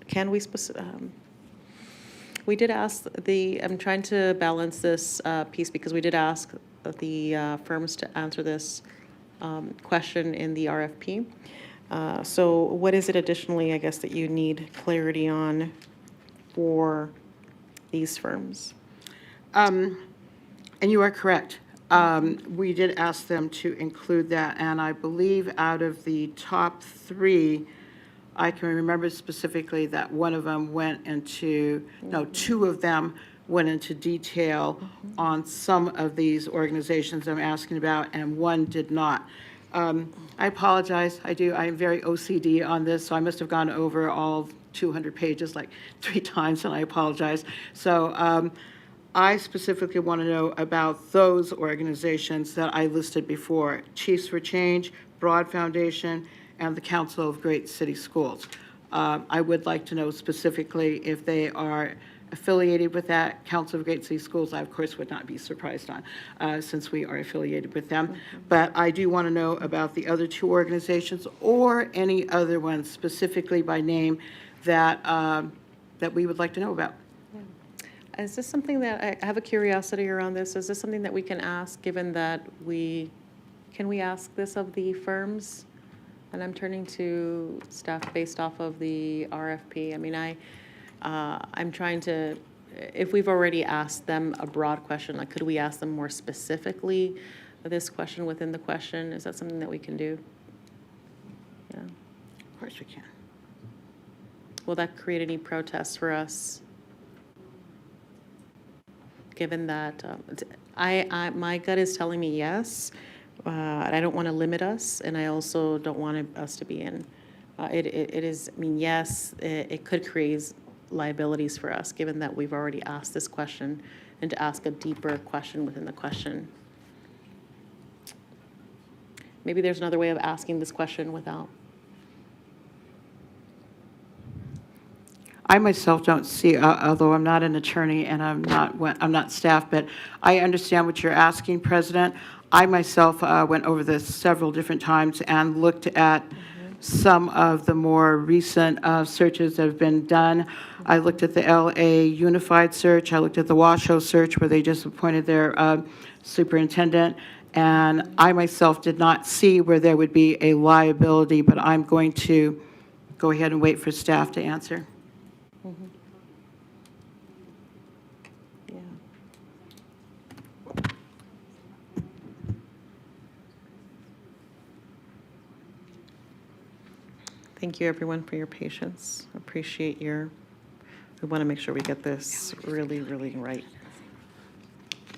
We did ask I'm trying to balance this piece because we did ask the firms to answer this question in the RFP. So what is it additionally, I guess, that you need clarity on for these firms? And you are correct. We did ask them to include that, and I believe out of the top three, I can remember specifically that one of them went into, no, two of them went into detail on some of these organizations I'm asking about, and one did not. I apologize, I am very OCD on this, so I must have gone over all 200 pages like 3 times, and I apologize. So I specifically want to know about those organizations that I listed before: Chiefs for Change, Broad Foundation, and the Council of Great City Schools. I would like to know specifically if they are affiliated with that. Council of Great City Schools, I of course would not be surprised on, since we are affiliated with them. But I do want to know about the other 2 organizations or any other ones specifically by name that, that we would like to know about. Is this something that, I have a curiosity around this, is this something that we can ask, given that can we ask this of the firms? And I'm turning to staff based off of the RFP. I mean, I'm trying to, if we've already asked them a broad question, like could we ask them more specifically this question within the question? Is that something that we can do? Yeah. Of course we can. Will that create any protests for us? Given that my gut is telling me yes, I don't want to limit us, and I also don't want us to be in. It is, I mean, yes, it could create liabilities for us, given that we've already asked this question, and to ask a deeper question within the question. Maybe there's another way of asking this question without. I myself don't see, although I'm not an attorney and I'm not staff, but I understand what you're asking, President. I myself went over this several different times and looked at some of the more recent searches that have been done. I looked at the LA Unified search. I looked at the Washoe search where they just appointed their superintendent. And I myself did not see where there would be a liability, but I'm going to go ahead and wait for staff to answer. Yeah. Thank you, everyone, for your patience. Appreciate we want to make sure we get this really, really right.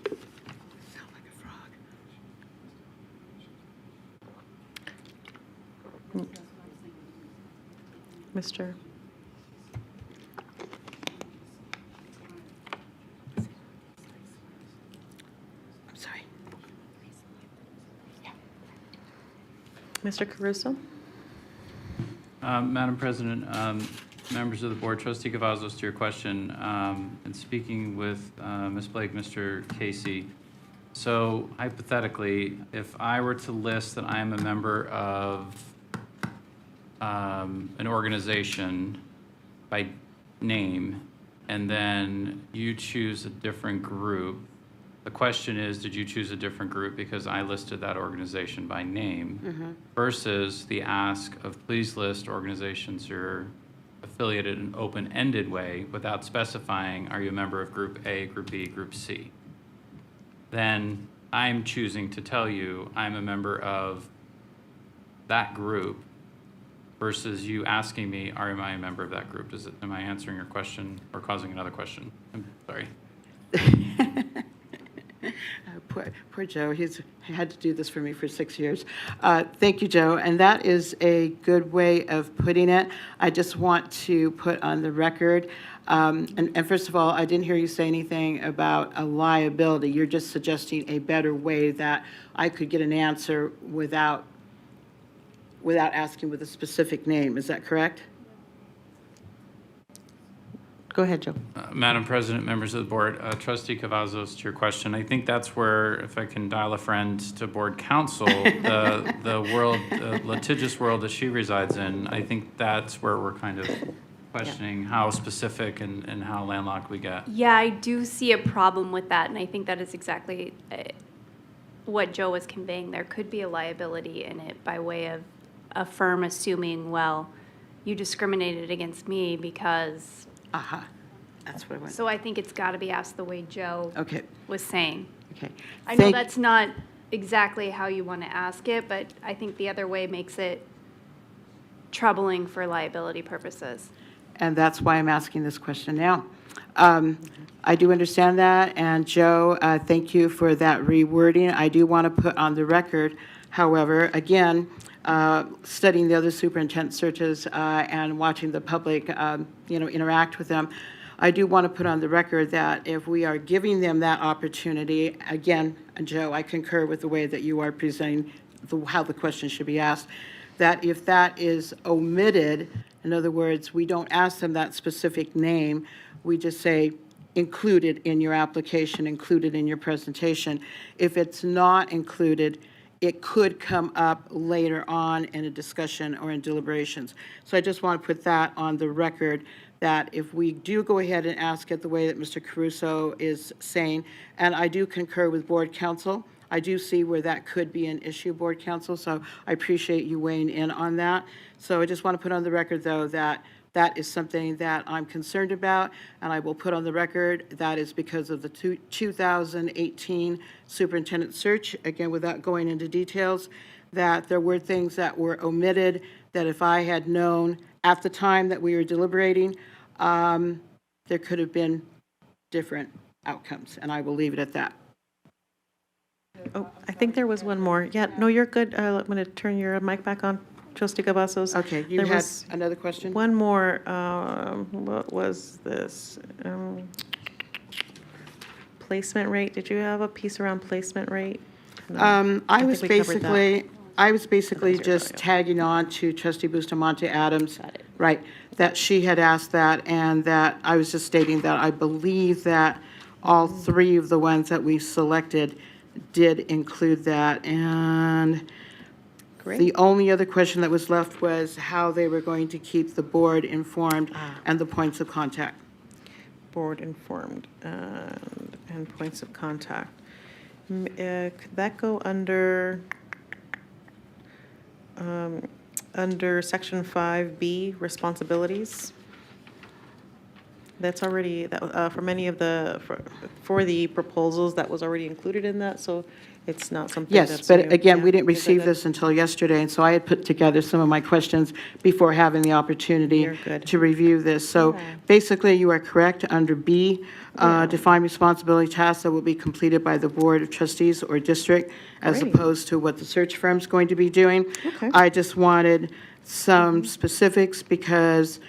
Sound like a frog. Mr. I'm sorry. Mr. Caruso? Madam President, members of the board, Trustee Cavazos, to your question, and speaking with Ms. Blake, Mr. Casey, so hypothetically, if I were to list that I am a member of an organization by name, and then you choose a different group, the question is, did you choose a different group because I listed that organization by name, versus the ask of please list organizations you're affiliated in an open-ended way without specifying, are you a member of Group A, Group B, Group C? Then I'm choosing to tell you I'm a member of that group versus you asking me, am I a member of that group? Am I answering your question or causing another question? I'm sorry. Poor Joe, he's had to do this for me for 6 years. Thank you, Joe, and that is a good way of putting it. I just want to put on the record, and first of all, I didn't hear you say anything about a liability. You're just suggesting a better way that I could get an answer without asking with a specific name. Is that correct? Go ahead, Joe. Madam President, members of the board, Trustee Cavazos, to your question, I think that's where, if I can dial a friend to board counsel, the litigious world that she resides in, I think that's where we're kind of questioning how specific and how landlocked we get. Yeah, I do see a problem with that, and I think that is exactly what Joe was conveying. There could be a liability in it by way of a firm assuming, well, you discriminated against me because, Aha, that's what I want. so I think it's got to be asked the way Joe Okay, was saying. okay. I know Thank- that's not exactly how you want to ask it, but I think the other way makes it troubling for liability purposes. And that's why I'm asking this question now. I do understand that, and Joe, thank you for that rewording. I do want to put on the record, however, again, studying the other superintendent searches and watching the public, interact with them, I do want to put on the record that if we are giving them that opportunity, again, Joe, I concur with the way that you are presenting how the question should be asked, that if that is omitted, in other words, we don't ask them that specific name, we just say included in your application, included in your presentation. If it's not included, it could come up later on in a discussion or in deliberations. So I just want to put that on the record, that if we do go ahead and ask it the way that Mr. Caruso is saying, and I do concur with board counsel, I do see where that could be an issue, board counsel, so I appreciate you weighing in on that. So I just want to put on the record, though, that that is something that I'm concerned about, and I will put on the record that is because of the 2018 superintendent search, again, without going into details, that there were things that were omitted, that if I had known at the time that we were deliberating, there could have been different outcomes, and I will leave it at that. Oh, I think there was one more. Yeah, no, you're good. I'm going to turn your mic back on, Trustee Cavazos. Okay, you There had was another question? one more. What was this? Placement rate. Did you have a piece around placement rate? No, I think was we covered that. basically just tagging on to Trustee Bustamante Adams. Right, that she had asked that, and that I was just stating that I believe that all three of the ones that we selected did include that. And Great. the only other question that was left was how they were going to keep the board informed and the points of contact. Board informed and points of contact. Could that go under Section 5B, responsibilities? That's already, for many of for the proposals, that was already included in that, so it's not something that's Yes, but new. again, Yeah. we didn't Is that receive good? this until yesterday, and so I had put together some of my questions before having the opportunity You're good. to review this. So basically, you are correct. Under B, define responsibility tasks that will be completed by the Board of Trustees or district, as Great. opposed to what the search firm's going to be doing. Okay. I just wanted some specifics because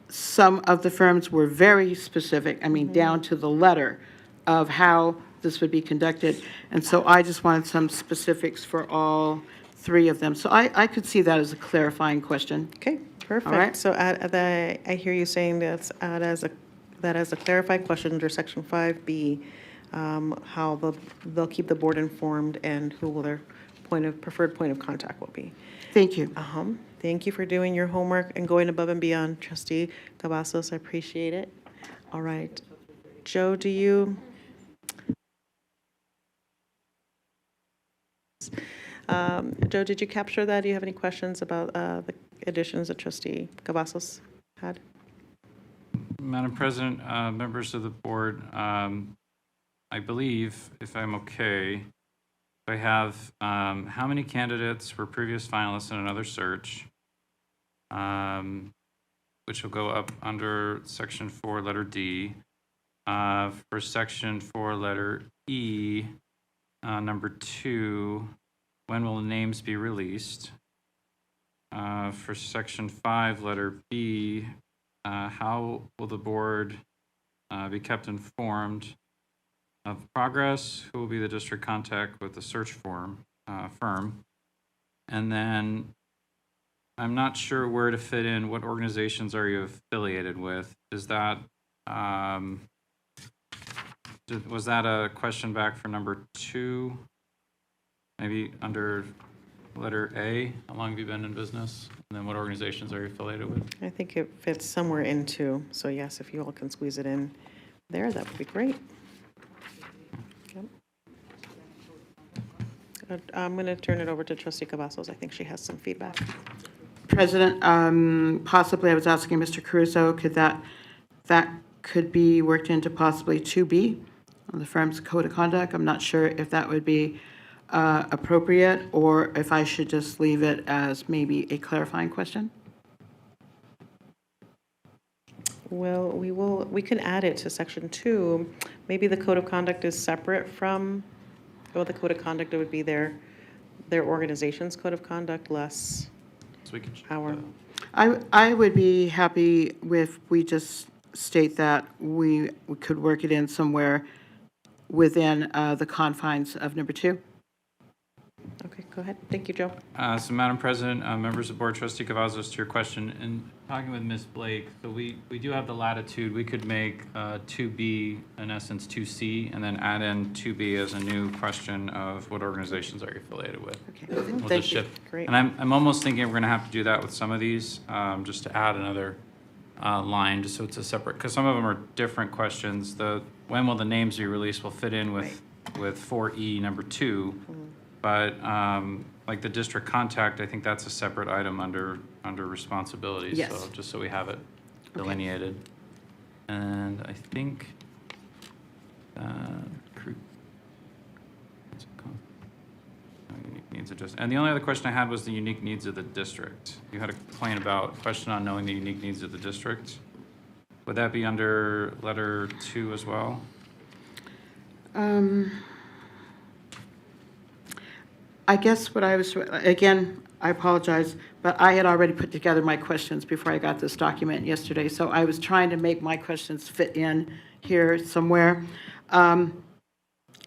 some of the firms were very specific, I mean, down to the letter of how this would be conducted. And so I just wanted some specifics for all three of them. So I could see that as a clarifying question. Okay, perfect. right. So I hear you saying that as a clarifying question under Section 5B, how they'll keep the board informed and who will their preferred point of contact will be. Thank you. Thank you for doing your homework and going above and beyond, Trustee Cavazos. I appreciate it. All right. Joe, Joe, did you capture that? Do you have any questions about the additions that Trustee Cavazos had? Madam President, members of the board, I believe, if I'm okay, I have how many candidates were previous finalists in another search, which will go up under Section 4, letter D. For Section 4, letter E, number 2, when will the names be released? For Section 5, letter B, how will the board be kept informed of progress? Who will be the district contact with the search firm? And then I'm not sure where to fit in. What organizations are you affiliated with? Is that was that a question back for number 2? Maybe under letter A, how long have you been in business? And then what organizations are you affiliated with? I think it fits somewhere in two, so yes, if you all can squeeze it in there, that would be great. Yep. I'm going to turn it over to trustee Cavazos. I think she has some feedback. President, possibly, I was asking Mr. Caruso, could that could be worked into possibly 2B on the firm's code of conduct? I'm not sure if that would be appropriate, or if I should just leave it as maybe a clarifying question? Well, we can add it to section 2. Maybe the code of conduct is separate from, well, the code of conduct would be their organization's code of conduct, less So we could. our. I would be happy if we just state that we could work it in somewhere within the confines of number 2. Okay, go ahead. Thank you, Joe. So Madam President, members of the board, Trustee Cavazos, to your question, and talking with Ms. Blake, so we do have the latitude. We could make 2B, in essence, 2C, and then add in 2B as a new question of what organizations are you affiliated with? Okay. We'll Thank just you. shift. Great. And I'm almost thinking we're going to have to do that with some of these, just to add another line, just so it's a separate, because some of them are different questions. When will the names be released will fit in with 4E, number 2. But like the district contact, I think that's a separate item under responsibilities. Yes. So just so we have it delineated. And I think what's it called? Unique needs adjust. And the only other question I had was the unique needs of the district. You had a question on knowing the unique needs of the district. Would that be under letter 2 as well? I guess what I was, again, I apologize, but I had already put together my questions before I got this document yesterday, so I was trying to make my questions fit in here somewhere.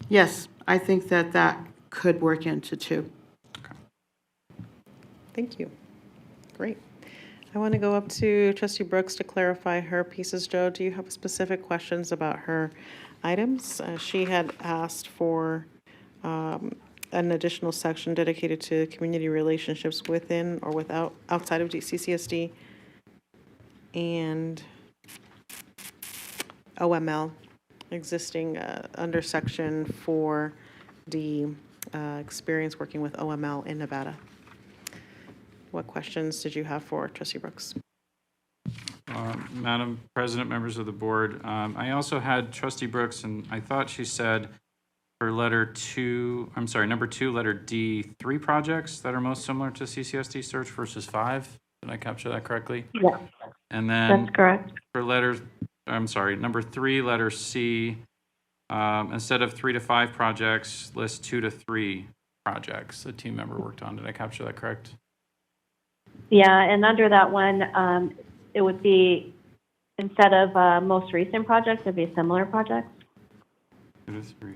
Yes, I think that could work into 2. Thank you. Great. I want to go up to trustee Brooks to clarify her pieces. Joe, do you have specific questions about her items? She had asked for an additional section dedicated to community relationships within or outside of CCSD and OML, existing under section 4D, experience working with OML in Nevada. What questions did you have for trustee Brooks? Madam President, members of the board, I also had trustee Brooks, and I thought she said for number 2, letter D, 3 projects that are most similar to CCSD search versus 5. Did I capture that correctly? Yeah, And then that's correct. for number 3, letter C, instead of 3 to 5 projects, list 2 to 3 projects the team member worked on. Did I capture that correct? Yeah, and under that one, it would be, instead of most recent projects, it'd be similar projects. 2 to 3.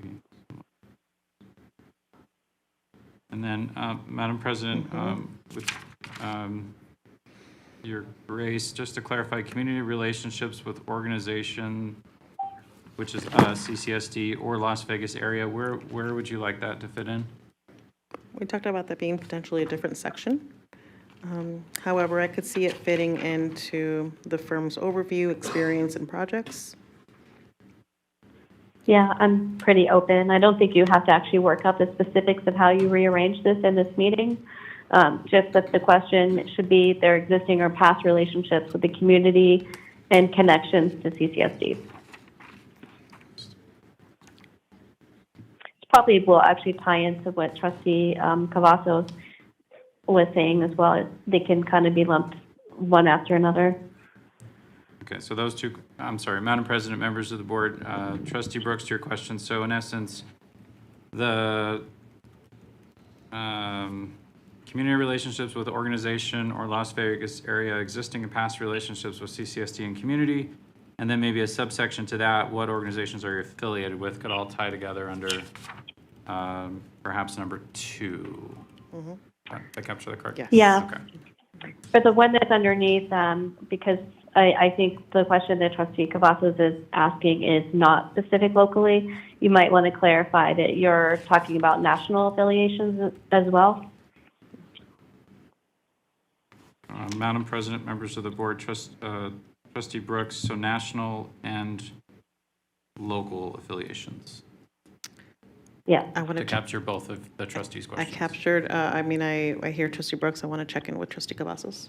And then, Madam President, with your grace, just to clarify, community relationships with organization, which is CCSD or Las Vegas area, where would you like that to fit in? We talked about that being potentially a different section. However, I could see it fitting into the firm's overview, experience, and projects. Yeah, I'm pretty open. I don't think you have to actually work out the specifics of how you rearrange this in this meeting. Just that the question should be their existing or past relationships with the community and connections to CCSD. It probably will actually tie into what trustee Cavazos was saying as well. They can kind of be lumped one after another. Okay, so those two, I'm sorry, Madam President, members of the board, trustee Brooks, to your question. So in essence, the community relationships with organization or Las Vegas area, existing and past relationships with CCSD and community, and then maybe a subsection to that, what organizations are you affiliated with, could all tie together under perhaps number 2. Mm-hmm. Did I capture that correct? Yes. Yeah. Okay. For the one that's underneath, because I think the question that trustee Cavazos is asking is not specific locally, you might want to clarify that you're talking about national affiliations as well. Madam President, members of the board, Trustee Brooks, so national and local affiliations, Yes. I want to to check. capture both of the trustees' I questions. captured, I hear trustee Brooks. I want to check in with trustee Cavazos.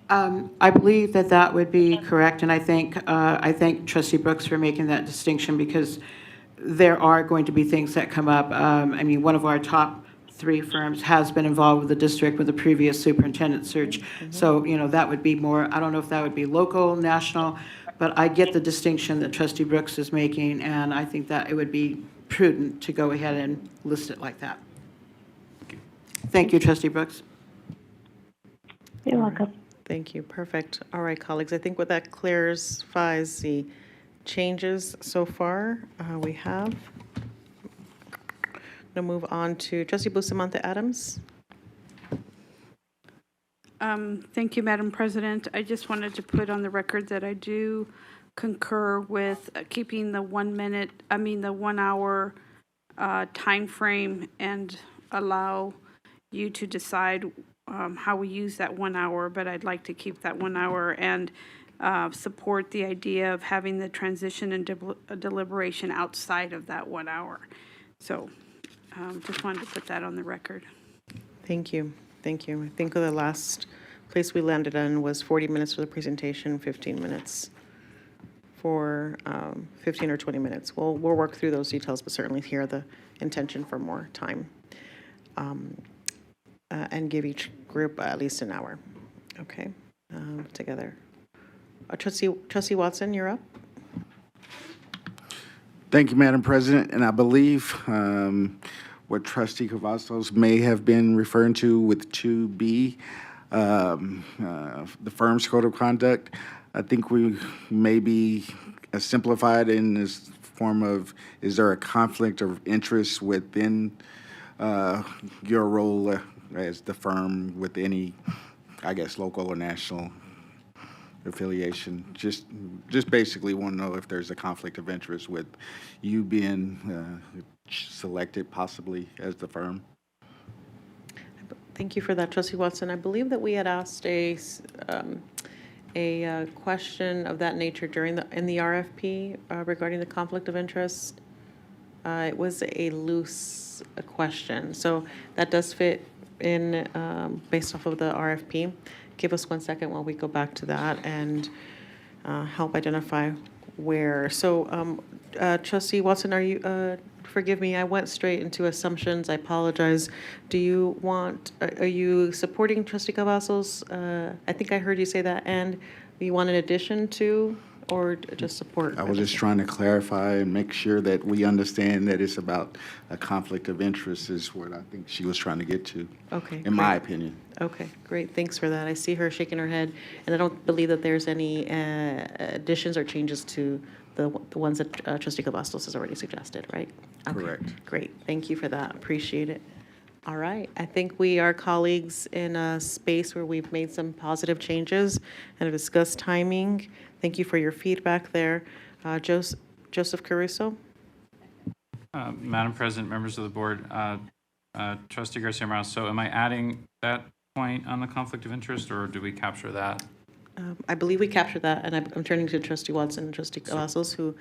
I believe that that would be correct, and I thank Trustee Brooks for making that distinction, because there are going to be things that come up. I mean, one of our top 3 firms has been involved with the district with the previous superintendent search. So, that would be more, I don't know if that would be local, national, but I get the distinction that Trustee Brooks is making, and I think that it would be prudent to go ahead and list it like that. Thank you, Trustee Brooks. You're welcome. Thank you. Perfect. All right, colleagues. I think what that clarifies the changes so far we have. Now move on to trustee Bustamante Adams. Thank you, Madam President. I just wanted to put on the record that I do concur with keeping the 1 hour time frame, and allow you to decide how we use that 1 hour, but I'd like to keep that 1 hour and support the idea of having the transition and deliberation outside of that 1 hour. So just wanted to put that on the record. Thank you. Thank you. I think the last place we landed on was 40 minutes for the presentation, 15 minutes for 15 or 20 minutes. We'll work through those details, but certainly hear the intention for more time. And give each group at least an hour. Okay, together. Trustee Watson, you're up. Thank you, Madam President. And I believe what Trustee Cavazos may have been referring to with 2B, the firm's code of conduct, I think we may be simplified in this form of, is there a conflict of interest within your role as the firm with any, I guess, local or national affiliation? Just basically want to know if there's a conflict of interest with you being selected possibly as the firm. Thank you for that, Trustee Watson. I believe that we had asked a question of that nature in the RFP regarding the conflict of interest. It was a loose question, so that does fit in based off of the RFP. Give us 1 second while we go back to that and help identify where. So, Trustee Watson, are you? Forgive me, I went straight into assumptions. I apologize. Do you want? Are you supporting Trustee Cavazos? I think I heard you say that, and you want an addition to, or just support? I was just trying to clarify and make sure that we understand that it's about a conflict of interest is what I think she was trying to get to. Okay. In my opinion. Okay, great. Thanks for that. I see her shaking her head, and I don't believe that there's any additions or changes to the ones that Trustee Cavazos has already suggested, right? Okay, Correct. great. Thank you for that. Appreciate it. All right. I think we are colleagues in a space where we've made some positive changes and have discussed timing. Thank you for your feedback there. Joseph Caruso? Madam President, members of the board, Trustee Garcia Morales, so am I adding that point on the conflict of interest, or do we capture that? I believe we captured that, and I'm turning to Trustee Watson and Trustee Cavazos, who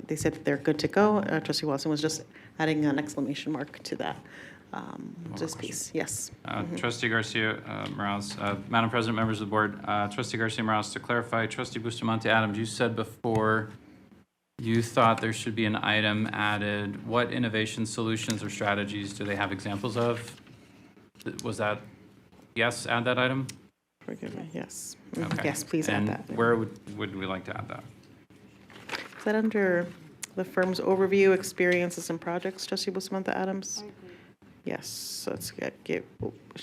they said that they're good to go. Trustee Watson was just adding an exclamation mark to that, this piece. Yes. Trustee Garcia Morales, Madam President, members of the board, Trustee Garcia Morales, to clarify, Trustee Bustamante Adams, you said before you thought there should be an item added. What innovation solutions or strategies do they have examples of? Was that, yes, add that item? Forgive me, yes. Okay. Yes, please add And that. where would we like to add that? Is that under the firm's overview, experiences, and projects, Trustee Bustamante Adams? Yes, let's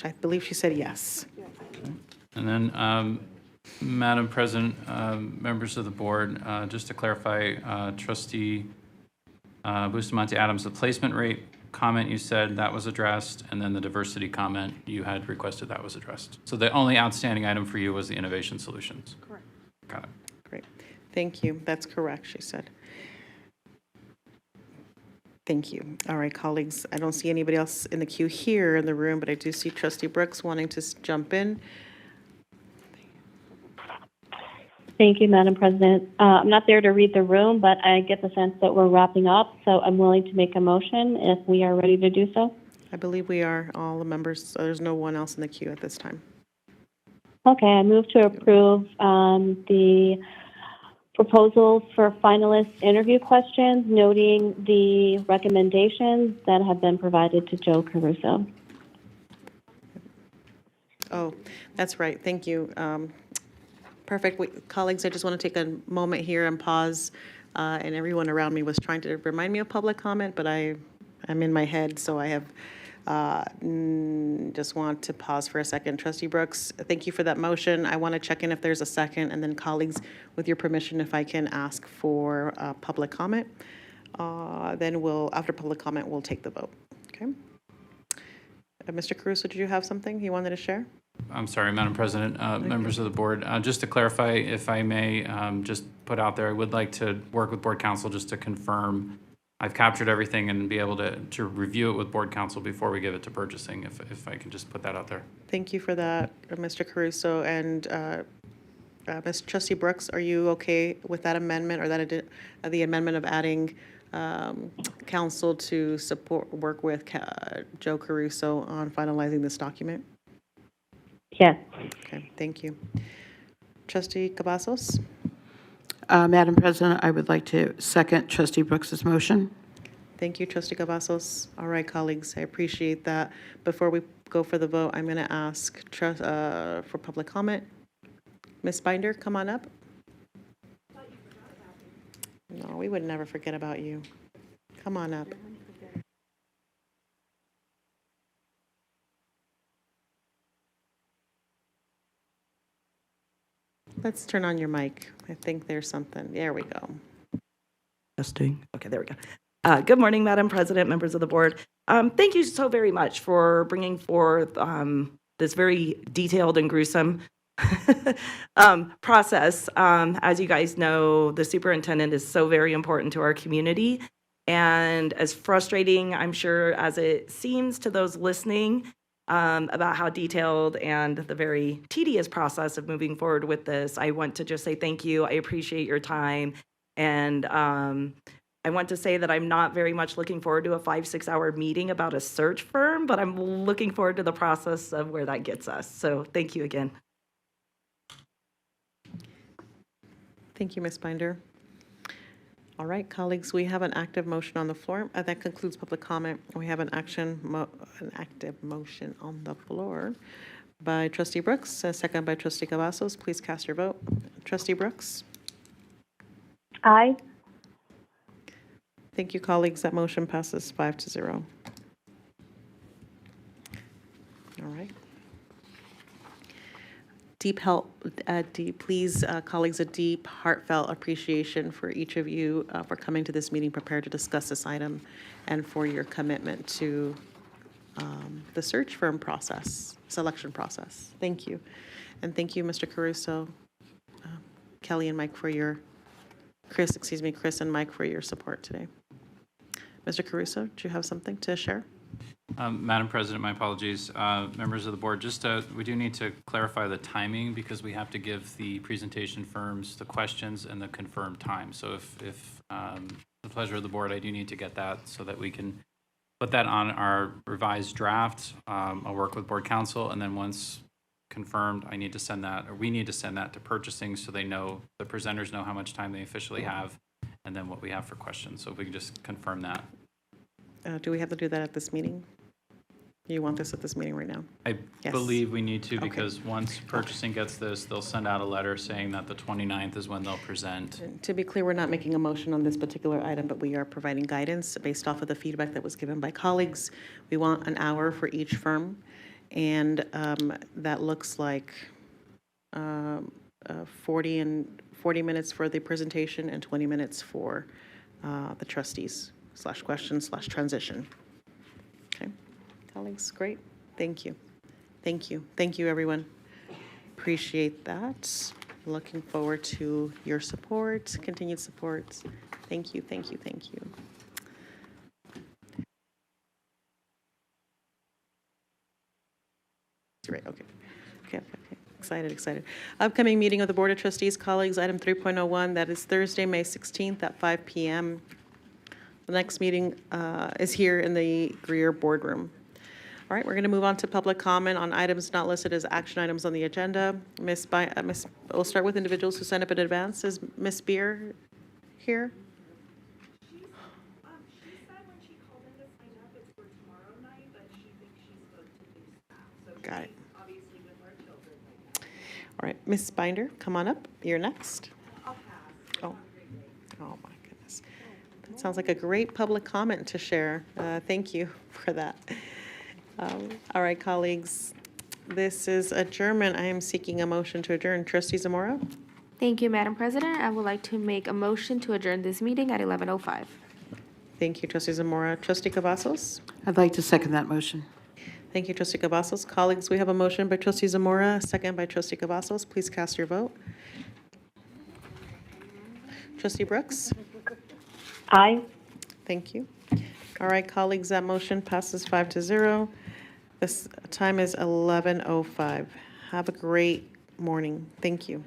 I believe she said yes. And then, Madam President, members of the board, just to clarify, Trustee Bustamante Adams, the placement rate comment you said that was addressed, and then the diversity comment you had requested that was addressed. So the only outstanding item for you was the innovation solutions? Correct. Got it. Great. Thank you. That's correct, she said. Thank you. All right, colleagues, I don't see anybody else in the queue here in the room, but I do see Trustee Brooks wanting to jump in. Thank you, Madam President. I'm not there to read the room, but I get the sense that we're wrapping up, so I'm willing to make a motion if we are ready to do so. I believe we are, all the members, so there's no one else in the queue at this time. Okay, I move to approve the proposals for finalist interview questions, noting the recommendations that have been provided to Joe Caruso. Oh, that's right, thank you. Perfect. Colleagues, I just want to take a moment here and pause, and everyone around me was trying to remind me of public comment, but I'm in my head, so I have, just want to pause for a second. Trustee Brooks, thank you for that motion. I want to check in if there's a second, and then colleagues, with your permission, if I can ask for public comment. Then after public comment, we'll take the vote, okay? Mr. Caruso, did you have something you wanted to share? I'm sorry, Madam President, members of the board. Just to clarify, if I may, just put out there, I would like to work with board counsel just to confirm I've captured everything and be able to review it with board counsel before we give it to purchasing, if I can just put that out there. Thank you for that, Mr. Caruso. And Ms. Trustee Brooks, are you okay with that amendment, or that the amendment of adding counsel to work with Joe Caruso on finalizing this document? Yes. Okay, thank you. Trustee Cavazos? Madam President, I would like to second Trustee Brooks's motion. Thank you, Trustee Cavazos. All right, colleagues, I appreciate that. Before we go for the vote, I'm going to ask for public comment. Ms. Binder, come on up. No, we would never forget about you. Come on up. Let's turn on your mic. I think there's something. There we go. Testing. Okay, there we go. Good morning, Madam President, members of the board. Thank you so very much for bringing forth this very detailed and gruesome process. As you guys know, the superintendent is so very important to our community. And as frustrating, I'm sure, as it seems to those listening, about how detailed and the very tedious process of moving forward with this, I want to just say thank you. I appreciate your time. And I want to say that I'm not very much looking forward to a 5-6 hour meeting about a search firm, but I'm looking forward to the process of where that gets us. So thank you again. Thank you, Ms. Binder. All right, colleagues, we have an active motion on the floor. That concludes public comment. We have an active motion on the floor by Trustee Brooks, a second by Trustee Cavazos. Please cast your vote. Trustee Brooks? Aye. Thank you, colleagues. That motion passes 5-0. All right. Please, colleagues, a deep, heartfelt appreciation for each of you for coming to this meeting prepared to discuss this item, and for your commitment to the search firm selection process. Thank you. And thank you, Mr. Caruso, Kelly and Mike Chris and Mike for your support today. Mr. Caruso, do you have something to share? Madam President, my apologies. Members of the board, we do need to clarify the timing, because we have to give the presentation firms the questions and the confirmed time. So if the pleasure of the board, I do need to get that so that we can put that on our revised draft. I'll work with board counsel, and then once confirmed, we need to send that to purchasing, so they know, the presenters know how much time they officially have, and then what we have for questions. So if we can just confirm that. Do we have to do that at this meeting? You want this at this meeting right now? I Yes. believe we need to, Okay. because once purchasing gets this, they'll send out a letter saying that the 29th is when they'll present. To be clear, we're not making a motion on this particular item, but we are providing guidance based off of the feedback that was given by colleagues. We want an hour for each firm, and that looks like 40 minutes for the presentation and 20 minutes for the trustees /questions/transition. Okay, colleagues, great. Thank you. Thank you. Thank you, everyone. Appreciate that. Looking forward to your support, continued support. Thank you, thank you, thank you. Great, okay. Okay. Excited, excited. Upcoming meeting of the Board of Trustees, colleagues, item 3.01, that is Thursday, May 16th at 5 PM. The next meeting is here in the Greer Boardroom. All right, we're going to move on to public comment on items not listed as action items on the agenda. We'll start with individuals who signed up in advance. Is Miss Beer here? Got it. All right, Miss Binder, come on up. You're next. Oh, oh my goodness. That sounds like a great public comment to share. Thank you for that. All right, colleagues, this is adjournment. I am seeking a motion to adjourn. Trustee Zamora? Thank you, Madam President. I would like to make a motion to adjourn this meeting at 11:05. Thank you, Trustee Zamora. Trustee Cavazos? I'd like to second that motion. Thank you, Trustee Cavazos. Colleagues, we have a motion by Trustee Zamora, second by Trustee Cavazos. Please cast your vote. Trustee Brooks? Aye. Thank you. All right, colleagues, that motion passes 5-0. This time is 11:05. Have a great morning. Thank you.